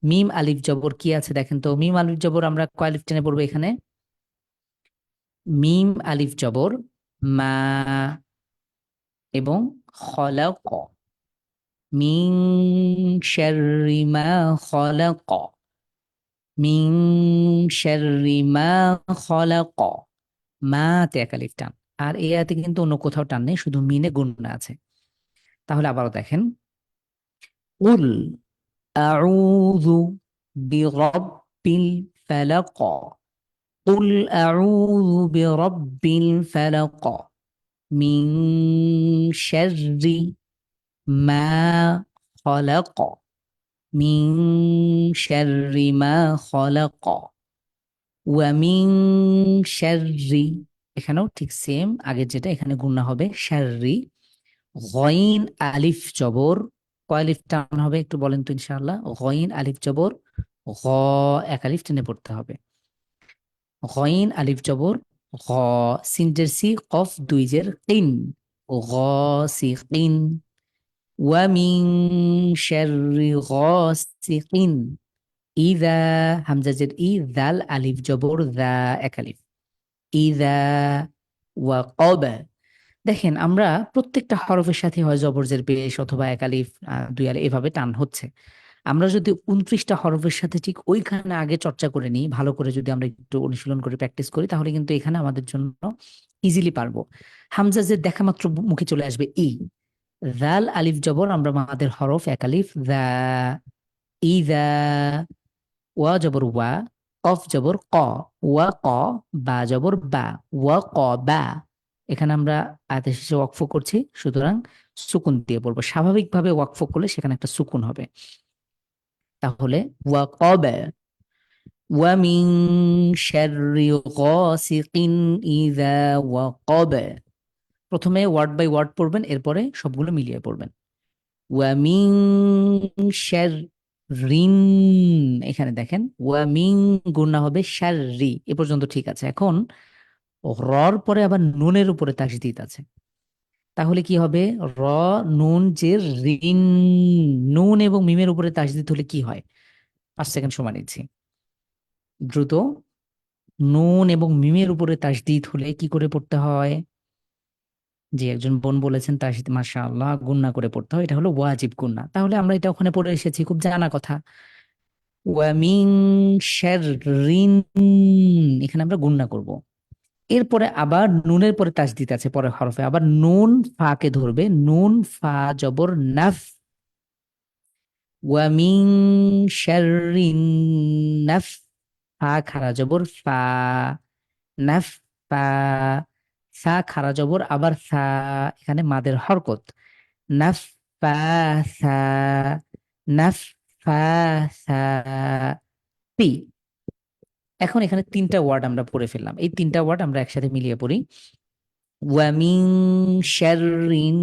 মিম আলিফ জবর কি আছে দেখেন তো, মিম আলিফ জবর আমরা কয় আলিফ টেনে পড়বো এখানে? মিম আলিফ জবর মা এবং খলাক, মিন শাররি মা খলাক, মিন শাররি মা খলাক। মাতে এক আলিফ টান, আর এই আয়াতে কিন্তু অন্য কোথাও টান নেই, শুধু মিনে গুণনা আছে। তাহলে আবারও দেখেন قل أعوذ برب الفلق قل أعوذ برب الفلق من شر ما خلق من شر ما خلق ومن شر এখানেও ঠিক সেম আগের যেটা এখানে গুণনা হবে শাররি গইন আলিফ জবর কয় আলিফ টান হবে একটু বলেন তো ইনশাআল্লাহ গইন আলিফ জবর গ এক আলিফ টেনে পড়তে হবে গইন আলিফ জবর গ সিনজের সি কফ দুই জের কিন গ সি কিন ومن شر غاسق إذا হামজা জের ই দাল আলিফ জবর দা এক আলিফ ইদা ওয়াকব দেখেন আমরা প্রত্যেকটা হরফের সাথে হয় জবরজের পেশ অথবা এক আলিফ দুই আলিফ এভাবে টান হচ্ছে আমরা যদি 29টা হরফের সাথে ঠিক ওইখানে আগে চর্চা করে নিই ভালো করে যদি আমরা একটু অনুশীলন করে প্র্যাকটিস করি তাহলে কিন্তু এখানে আমাদের জন্য ইজিলি পারবো হামজা জের দেখা মাত্র মুখে চলে আসবে ই দাল আলিফ জবর আমরা মাদের হরফ এক আলিফ দা ইদা ওয়া জবর ওয়া কফ জবর ক ওয়া ক বা জবর বা ওয়া ক বা এখানে আমরা আয়াতের শেষে ওয়াকফ করছি সুতরাং সুকুন দিয়ে বলবো স্বাভাবিকভাবে ওয়াকফ করলে সেখানে একটা সুকুন হবে তাহলে ওয়া কবে ওয়া মিন শাররি গাসিকিন ইযা ওয়াকাব প্রথমে ওয়ার্ড বাই ওয়ার্ড পড়বেন এরপরে সবগুলো মিলিয়ে পড়বেন ওয়া মিন শাররিন এখানে দেখেন ওয়া মিন গুণনা হবে শাররি এ পর্যন্ত ঠিক আছে এখন রর পরে আবার নুনের উপরে তাসদিদ আছে তাহলে কি হবে র নুন যে রিন নুন এবং মিমের উপরে তাসদিদ হলে কি হয় 5 সেকেন্ড সময় নিচ্ছি দ্রুত নুন এবং মিমের উপরে তাসদিদ হলে কি করে পড়তে হয় যে একজন বোন বলেছেন তাসদিদ মাশাআল্লাহ গুণনা করে পড়তে হয় এটা হলো ওয়াজিব গুণনা তাহলে আমরা এটা ওখানে পড়ে এসেছি খুব জানা কথা ওয়া মিন শাররিন এখানে আমরা গুণনা করব এরপরে আবার নুনের পরে তাসদিদ আছে পরের হরফে আবার নুন ফাকে ধরবে নুন ফা জবর নাফ ওয়া মিন শাররিন নাফ ফা খারা জবর ফা নাফ ফা সা খারা জবর আবার সা এখানে মাদের হরকত নাফ ফা সা নাফ ফা সা তি এখন এখানে 3টা ওয়ার্ড আমরা পড়ে ফেললাম এই 3টা ওয়ার্ড আমরা একসাথে মিলিয়ে পড়ি ওয়ামিন শাররিন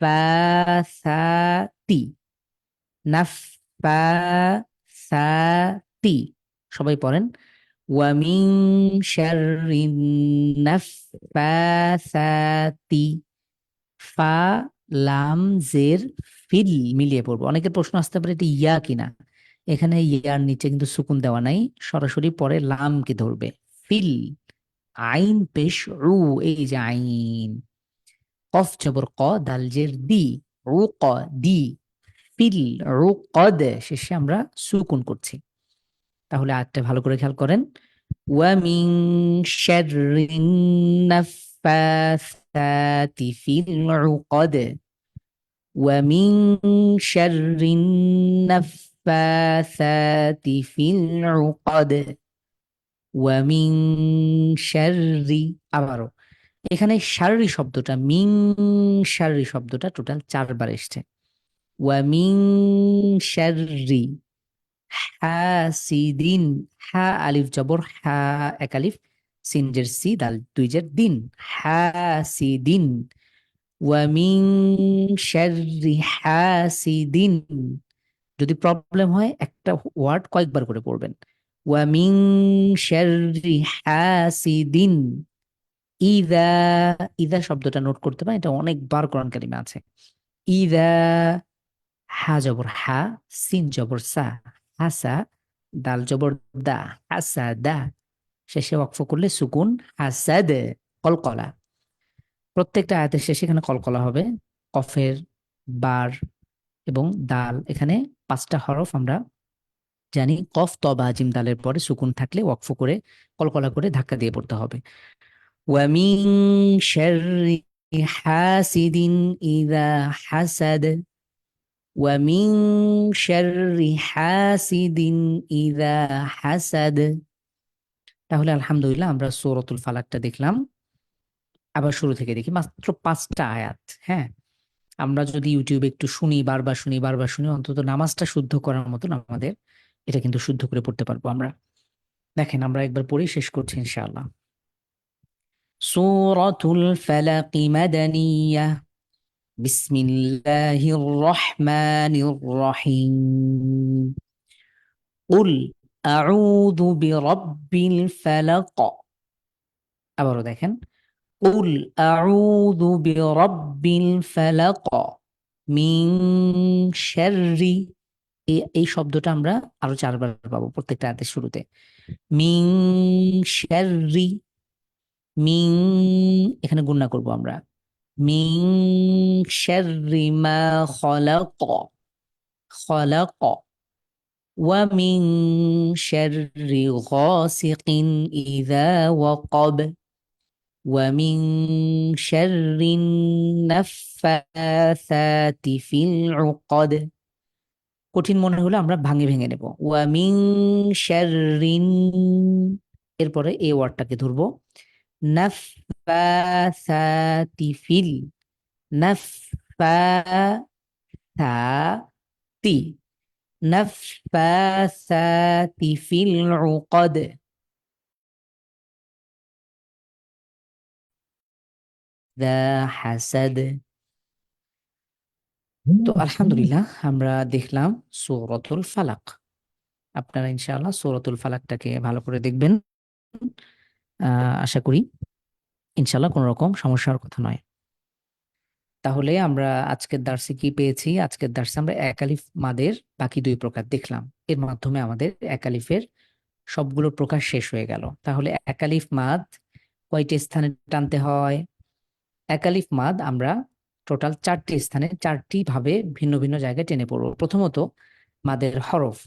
নাফাসাতি নাফাসাতি সবাই পড়েন ওয়ামিন শাররিন নাফাসাতি ফা লাম জের ফিল মিলিয়ে পড়বো অনেকের প্রশ্ন আসতে পারে এটা ইয়া কিনা এখানে ইয়ার নিচে কিন্তু সুকুন দেওয়া নাই সরাসরি পরে লামকে ধরবে ফিল আইন পেশ রু এই যে আইন কফ জবর ক দাল জের দি রু ক দি ফিল রু কদ শেষে আমরা সুকুন করছি তাহলে আরেকটা ভালো করে খেয়াল করেন ওয়া মিন শাররিন নাফাসাতি ফিল উকদ ওয়া মিন শাররিন নাফাসাতি ফিল উকদ ওয়া মিন শাররি আবারও এখানে শাররি শব্দটা মিন শাররি শব্দটা টোটাল 4 বার এসেছে ওয়া মিন শাররি হাসিদিন হা আলিফ জবর হা এক আলিফ সিন জের সি দাল দুই জের দিন হাসিদিন ওয়া মিন শাররি হাসিদিন যদি প্রবলেম হয় একটা ওয়ার্ড কয়েকবার করে পড়বেন ওয়া মিন শাররি হাসিদিন ইযা ইযা শব্দটা নোট করতে পারেন এটা অনেকবার কোরআন কারিমে আছে ইযা হা জবর হা সিন জবর সা হাসা দাল জবর দা হাসা দা শেষে ওয়াকফ করলে সুকুন হাসাদ কলকলা প্রত্যেকটা আয়াতের শেষে এখানে কলকলা হবে কফের বার এবং দাল এখানে 5টা হরফ আমরা জানি কফ ত বা জিম দালের পরে সুকুন থাকলে ওয়াকফ করে কলকলা করে ধাক্কা দিয়ে পড়তে হবে ওয়া মিন শাররি হাসিদিন ইযা হাসাদ ومن شر حاسد إذا حسد। তাহলে আলহামদুলিল্লাহ আমরা সূরাতুল ফালাকটা দেখলাম। আবার শুরু থেকে দেখি, মাত্র 5টা আয়াত। হ্যাঁ, আমরা যদি ইউটিউবে একটু শুনি, বারবার শুনি, অন্তত নামাজটা শুদ্ধ করার মতন আমাদের এটা কিন্তু শুদ্ধ করে পড়তে পারবো আমরা। দেখেন, আমরা একবার পড়ে শেষ করছি ইনশাআল্লাহ। সূরাতুল ফালাক মাদানিয়াহ। বিসমিল্লাহির রহমানির রহিম। কুল আউযু বিরাব্বিল ফালাক। আবারও দেখেন, কুল আউযু বিরাব্বিল ফালাক মিন শাররি। এই শব্দটা আমরা আরো 4বার পাবো প্রত্যেকটা আয়াতের শুরুতে। মিন শাররি, মিন, এখানে গুণনা করব আমরা। মিন শাররি মা খলাক, খলাক। ওয়া মিন শাররি গাসিকিন ইযা ওয়াকাব। ওয়া মিন শাররিন নাফফাসাতি ফিল উকাদ। কঠিন মনে হলে আমরা ভেঙে নেব। ওয়া মিন শাররিন, এরপরে এই ওয়ার্ডটাকে ধরবো। নাফফাসাতি ফিল, নাফফাসাতি, নাফফাসাতি ফিল উকাদ। দা হাসাদ। তো আলহামদুলিল্লাহ আমরা দেখলাম সূরাতুল ফালাক। আপনারা ইনশাআল্লাহ সূরাতুল ফালাকটাকে ভালো করে দেখবেন। আশা করি ইনশাআল্লাহ কোনো রকম সমস্যার কথা নয়। তাহলে আমরা আজকের দার্সে কি পেয়েছি? আজকের দার্সে আমরা এক আলিফ মাদের বাকি 2 প্রকার দেখলাম। এর মাধ্যমে আমাদের এক আলিফের সবগুলো প্রকার শেষ হয়ে গেল। তাহলে এক আলিফ মাদ কয়টি স্থানে টানতে হয়? এক আলিফ মাদ আমরা টোটাল 4টি স্থানে 4টি ভাবে ভিন্ন ভিন্ন জায়গায় টেনে পড়ব। প্রথমত মাদের হরফ,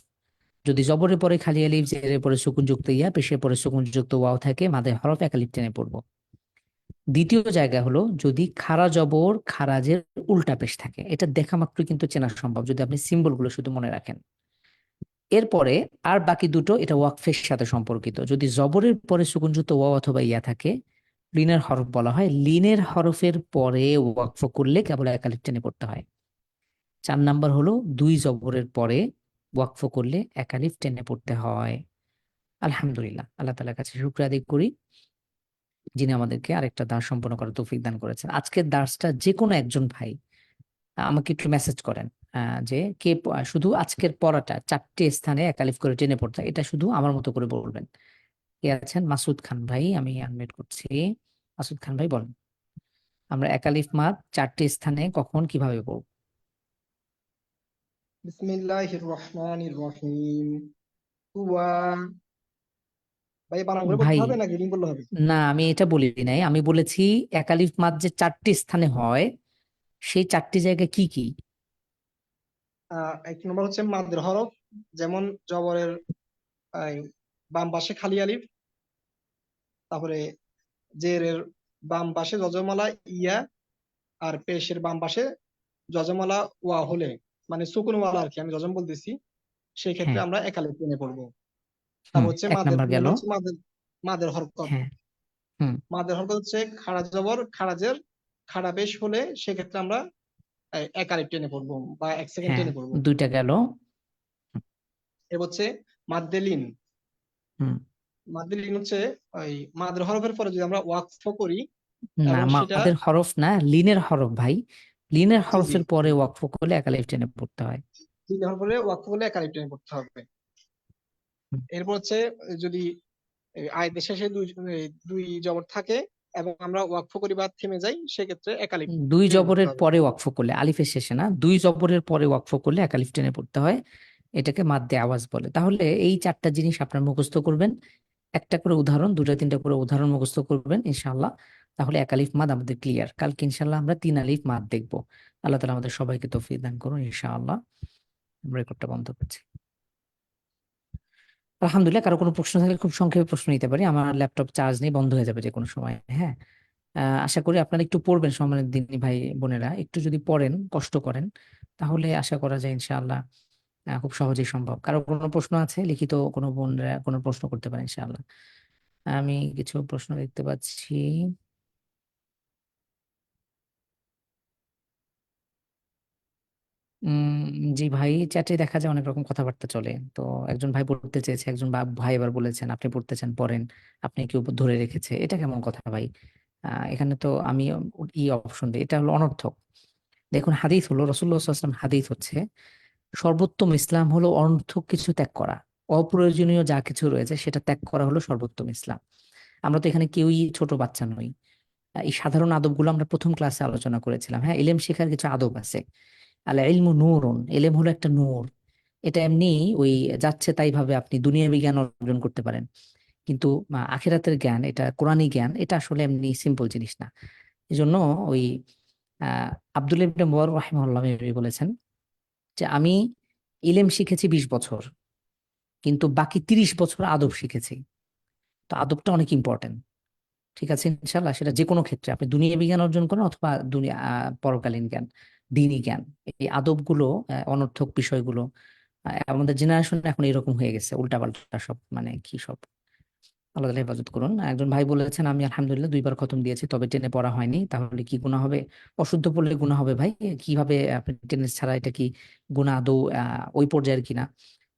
যদি জবরের পরে খালি আলিফ, জেরের পরে সুকুনযুক্ত ইয়া, পেশের পরে সুকুনযুক্ত ওয়াও থাকে, মাদের হরফ এক আলিফ টেনে পড়ব। দ্বিতীয় জায়গা হলো যদি খাড়া জবর খারাজের উল্টা পেশ থাকে। এটা দেখা মাত্রই কিন্তু চেনা সম্ভব যদি আপনি সিম্বলগুলো শুধু মনে রাখেন। এরপরে আর বাকি দুটো এটা ওয়াকফের সাথে সম্পর্কিত। যদি জবরের পরে সুকুনযুক্ত ওয়াও অথবা ইয়া থাকে, লিনের হরফ বলা হয়। লিনের হরফের পরে ওয়াকফ করলে কেবল এক আলিফ টেনে পড়তে হয়। 4 নাম্বার হলো 2 জবরের পরে ওয়াকফ করলে এক আলিফ টেনে পড়তে হয়। আলহামদুলিল্লাহ, আল্লাহ তাআলার কাছে শুকরিয়া আদায় করি যিনি আমাদেরকে আরেকটা দার্স সম্পন্ন করার তৌফিক দান করেছেন। আজকের দার্সটা যে কোনো একজন ভাই আমাকে একটু মেসেজ করেন যে কে শুধু আজকের পড়াটা 4টে স্থানে এক আলিফ করে টেনে পড়তে হয়, এটা শুধু আমার মতো করে বলবেন। কে আছেন? মাসুদ খান ভাই, আমি আনমিউট করছি। মাসুদ খান ভাই বলেন, আমরা এক আলিফ মাদ 4টে স্থানে কখন কিভাবে পড়ব? বিসমিল্লাহির রহমানির রহিম। ওয়া, ভাই বানান করে পড়তে ভাই হবে নাকি রিডিং করলে হবে? না, আমি এটা বলি নাই। আমি বলেছি এক আলিফ মাদ যে 4টি স্থানে হয় সেই 4টি জায়গায় কি কি? এক নম্বর হচ্ছে মাদের হরফ, যেমন জবরের বাম পাশে খালি আলিফ, তারপরে জেরের বাম পাশে যজমালা ইয়া, আর পেশের বাম পাশে যজমালা ওয়া হলে, মানে সুকুনওয়ালা আর কি, আমি যজম বলতেছি, সেই ক্ষেত্রে হ্যাঁ, আমরা এক আলিফ টেনে পড়বো। তারপর হচ্ছে 1 মাদের নাম্বার গেল। হচ্ছে মাদের হরকত। হ্যাঁ, হুম, মাদের হরকত হচ্ছে খাড়া জবর খাড়াজের খাড়া পেশ হলে সেক্ষেত্রে আমরা এক আলিফ টেনে পড়বো বা 1 সেকেন্ড হ্যাঁ, টেনে পড়বো। 2টা গেল। এর হচ্ছে মাদ্দেলিন। হুম, মাদ্দেলিন হচ্ছে ওই মাদের হরফের পরে যদি আমরা ওয়াকফ করি না, এবং সেটা, মাদের হরফ না, লিনের হরফ ভাই। লিনের জি জি, হরফের পরে ওয়াকফ করলে এক আলিফ টেনে পড়তে হয়। তিন হরফ পরে ওয়াকফ করলে এক আলিফ টেনে পড়তে হবে। হুম, এরপর হচ্ছে যদি আয়াতের শেষে দুই জবর থাকে এবং আমরা ওয়াকফ করি বা থেমে যাই, সেক্ষেত্রে এক আলিফ 2 টেনে পড়তে জবরের হবে। পরে ওয়াকফ করলে, আলিফের শেষে না, 2 জবরের পরে ওয়াকফ করলে এক আলিফ টেনে পড়তে হয়। এটাকে মাদ্দে আওয়াজ বলে। তাহলে এই 4টা জিনিস আপনার মুখস্থ করবেন। একটা করে উদাহরণ, 2টা 3টা করে উদাহরণ মুখস্থ করবেন ইনশাআল্লাহ। তাহলে এক আলিফ মাদ আমাদের ক্লিয়ার। কালকে ইনশাআল্লাহ আমরা 3 আলিফ মাদ দেখবো। আল্লাহ তাআলা আমাদের সবাইকে তৌফিক দান করুন ইনশাআল্লাহ। আমরা রেকর্ডটা বন্ধ করছি। আলহামদুলিল্লাহ, কারো কোনো প্রশ্ন থাকলে খুব সংক্ষেপে প্রশ্ন নিতে পারি। আমার ল্যাপটপ চার্জ নেই, বন্ধ হয়ে যাবে যে কোনো সময়। হ্যাঁ, আশা করি আপনারা একটু পড়বেন, সম্মানিত দিনী ভাই বোনেরা, একটু যদি পড়েন, কষ্ট করেন, তাহলে আশা করা যায় ইনশাআল্লাহ খুব সহজেই সম্ভব। কারো কোনো প্রশ্ন আছে? লিখিত কোনো বোনরা কোনো প্রশ্ন করতে পারে ইনশাআল্লাহ। আমি কিছু প্রশ্ন দেখতে পাচ্ছি। জি ভাই, চ্যাটে দেখা যায় অনেক রকম কথাবার্তা চলে। তো একজন ভাই পড়তে চেয়েছে, একজন ভাই আবার বলেছেন আপনি পড়তে চান পড়েন, আপনি কেউ ধরে রেখেছে। এটা কেমন কথা ভাই? এখানে তো আমি অপশন দিই, এটা হলো অনর্থক। দেখুন, হাদিস হলো রাসূলুল্লাহ সাল্লাল্লাহু আলাইহি ওয়াসাল্লাম, হাদিস হচ্ছে সর্বোত্তম ইসলাম হলো অনর্থক কিছু ত্যাগ করা। অপ্রয়োজনীয় যা কিছু রয়েছে সেটা ত্যাগ করা হলো সর্বোত্তম ইসলাম। আমরা তো এখানে কেউই ছোট বাচ্চা নই। এই সাধারণ আদবগুলো আমরা প্রথম ক্লাসে আলোচনা করেছিলাম। হ্যাঁ, ইলম শেখার কিছু আদব আছে। আল ইলমু নূরুন, ইলম হলো একটা নূর। এটা এমনি ওই যাচ্ছে তাই ভাবে আপনি দুনিয়াবি জ্ঞান অর্জন করতে পারেন, কিন্তু আখিরাতের জ্ঞান, এটা কোরআনী জ্ঞান, এটা আসলে এমনি সিম্পল জিনিস না। এই জন্য ওই আব্দুল্লাহ ইবনে মুবারক রাহিমাহুল্লাহ বলেছেন যে আমি ইলম শিখেছি 20 বছর, কিন্তু বাকি 30 বছর আদব শিখেছি। তো আদবটা অনেক ইম্পর্টেন্ট। ঠিক আছে, ইনশাল্লাহ সেটা যে কোনো ক্ষেত্রে আপনি দুনিয়াবি জ্ঞান অর্জন করেন অথবা দুনিয়া পরকালীন জ্ঞান, দ্বীনি জ্ঞান, এই আদবগুলো, অনর্থক বিষয়গুলো, আমাদের জেনারেশন এখন এরকম হয়ে গেছে, উল্টাপাল্টা সব, মানে কি সব। আল্লাহ তাআলা হেফাজত করুন। একজন ভাই বলেছেন আমি আলহামদুলিল্লাহ 2বার খতম দিয়েছি, তবে টেনে পড়া হয়নি, তাহলে কি গুনাহ হবে? অশুদ্ধ পড়লে গুনাহ হবে ভাই। কিভাবে আপনি টেনে ছাড়া, এটা কি গুনাহ আদৌ ওই পর্যায়ের কিনা?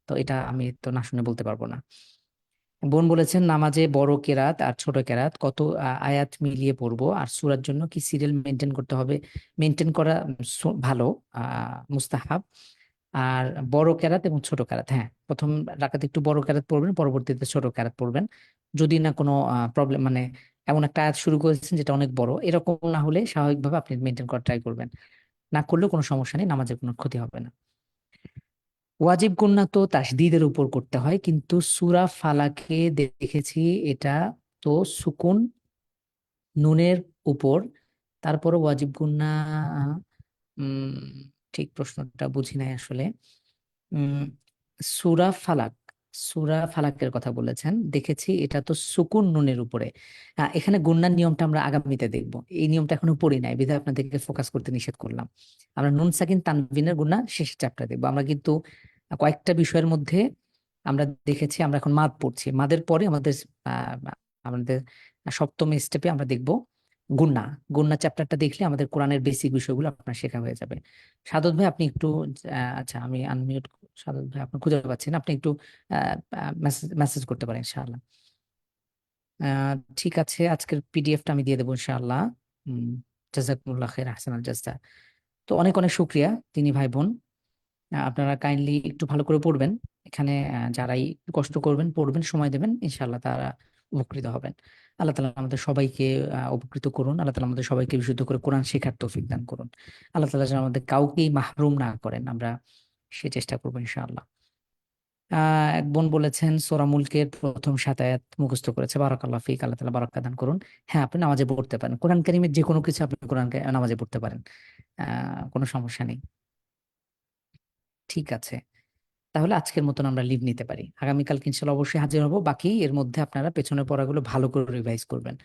তো এটা আমি তো না শুনে বলতে পারবো না। বোন বলেছেন নামাজে বড় কেরাত আর ছোট কেরাত কত আয়াত মিলিয়ে পড়বো, আর সূরার জন্য কি সিরিয়াল মেনটেন করতে হবে? মেনটেন করা ভালো, মুস্তাহাব। আর বড় কেরাত এবং ছোট কেরাত, হ্যাঁ, প্রথম রাকাতে একটু বড় কেরাত পড়বেন, পরবর্তীতে ছোট কেরাত পড়বেন। যদি না কোনো প্রবলেম, মানে এমন একটা আয়াত শুরু করেছেন যেটা অনেক বড়, এরকম না হলে স্বাভাবিকভাবে আপনি মেনটেন করার ট্রাই করবেন। না করলেও কোনো সমস্যা নেই, নামাজের কোনো ক্ষতি হবে না। ওয়াজিব গুন্না তো তাসদিদের উপর করতে হয়, কিন্তু সূরা ফালাকে দেখেছি এটা তো সুকুন নুনের উপর, তারপরও ওয়াজিব গুন্না। উম ঠিক প্রশ্নটা বুঝি নাই আসলে। উম সূরা ফালাক, সূরা ফালাকের কথা বলেছেন, দেখেছি এটা তো সুকুন নুনের উপরে। এখানে গুন্নার নিয়মটা আমরা আগামীতে দেখব, এই নিয়মটা এখনো পড়ি নাই, বিধায় আপনাদেরকে ফোকাস করতে নিষেধ করলাম। আমরা নুন সাকিন তানবিনের গুন্না শেষ চ্যাপ্টার দেখবো। আমরা কিন্তু কয়েকটা বিষয়ের মধ্যে আমরা দেখেছি, আমরা এখন মাদ পড়ছি, মাদের পরে আহ, আমাদের সপ্তম স্টেপে আমরা দেখব গুন্না। গুন্না চ্যাপ্টারটা দেখলে আমাদের কোরআনের বেসিক বিষয়গুলো আপনার শেখা হয়ে যাবে। সাদত ভাই আপনি একটু, আচ্ছা আমি আনমিউট, সাদত ভাই আপনি খুঁজে পাচ্ছেন, আপনি একটু মেসেজ করতে পারেন ইনশাআল্লাহ। ঠিক আছে, আজকের পিডিএফটা আমি দিয়ে দেবো ইনশাআল্লাহ। জাযাকুমুল্লাহ খাইর, আহসানাল জাযা। তো অনেক অনেক শুকরিয়া তিনি ভাই বোন, আপনারা কাইন্ডলি একটু ভালো করে পড়বেন। এখানে যারাই একটু কষ্ট করবেন, পড়বেন, সময় দেবেন, ইনশাআল্লাহ তারা উপকৃত হবেন। আল্লাহ তাআলা আমাদের সবাইকে উপকৃত করুন। আল্লাহ তাআলা আমাদের সবাইকে বিশুদ্ধ করে কোরআন শেখার তৌফিক দান করুন। আল্লাহ তাআলা যেন আমাদের কাউকেই মাহরুম না করেন, আমরা সে চেষ্টা করবো ইনশাআল্লাহ। এক বোন বলেছেন সূরা মুলকের প্রথম 7 আয়াত মুখস্থ করেছে, বারাকাল্লাহ ফিক, আল্লাহ তাআলা বারাকা দান করুন। হ্যাঁ, আপনি নামাজে পড়তে পারেন, কোরআন কারীমের যে কোনো কিছু আপনি নামাজে পড়তে পারেন, কোনো সমস্যা নেই। ঠিক আছে, তাহলে আজকের মতন আমরা লিভ নিতে পারি। আগামীকালকে ইনশাল্লাহ অবশ্যই হাজির হব। বাকি এর মধ্যে আপনারা পেছনের পড়াগুলো ভালো করে রিভাইজ করবেন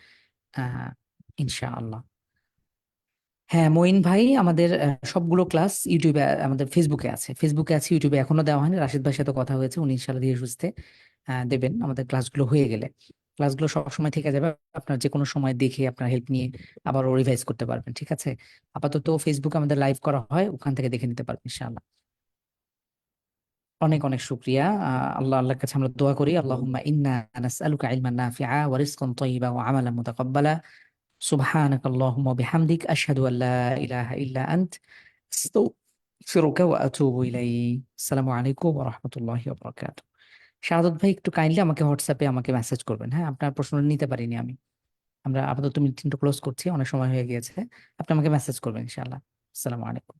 ইনশাআল্লাহ। হ্যাঁ মঈন ভাই, আমাদের সবগুলো ক্লাস ইউটিউবে, আমাদের ফেসবুকে আছে, ইউটিউবে এখনো দেওয়া হয়নি। রাশিদ ভাইয়ের সাথে কথা হয়েছে, উনি ইনশাআল্লাহ ধীরে সুস্থে দেবেন আমাদের ক্লাসগুলো হয়ে গেলে। ক্লাসগুলো সবসময় থেকে যাবে, আপনার যে কোনো সময় দেখে আপনার হেল্প নিয়ে আবারও রিভাইজ করতে পারবেন। ঠিক আছে, আপাতত ফেসবুকে আমাদের লাইভ করা হয়, ওখান থেকে দেখে নিতে পারবেন ইনশাআল্লাহ। অনেক অনেক শুকরিয়া। আল্লাহর কাছে আমরা দোয়া করি, আল্লাহুম্মা ইন্না নাসআলুকা ইলমান নাফিআ ওয়া রিজকান তাইয়্যিবা ওয়া আমালান মুতাকাব্বালা। সুবহানাকাল্লাহুম্মা ওয়া বিহামদিক আশহাদু আল লা ইলাহা ইল্লা আনত আস্তাগফিরুকা ওয়া আতুবু ইলাইক। আসসালামু আলাইকুম ওয়া রাহমাতুল্লাহি ওয়া বারাকাতুহু। শাহাদাত ভাই একটু কাইন্ডলি আমাকে হোয়াটসঅ্যাপে আমাকে মেসেজ করবেন, হ্যাঁ, আপনার প্রশ্ন নিতে পারিনি আমি। আমরা আপাতত মিটিংটা ক্লোজ করছি, অনেক সময় হয়ে গিয়েছে। আপনি আমাকে মেসেজ করবেন ইনশাআল্লাহ। আসসালামু আলাইকুম।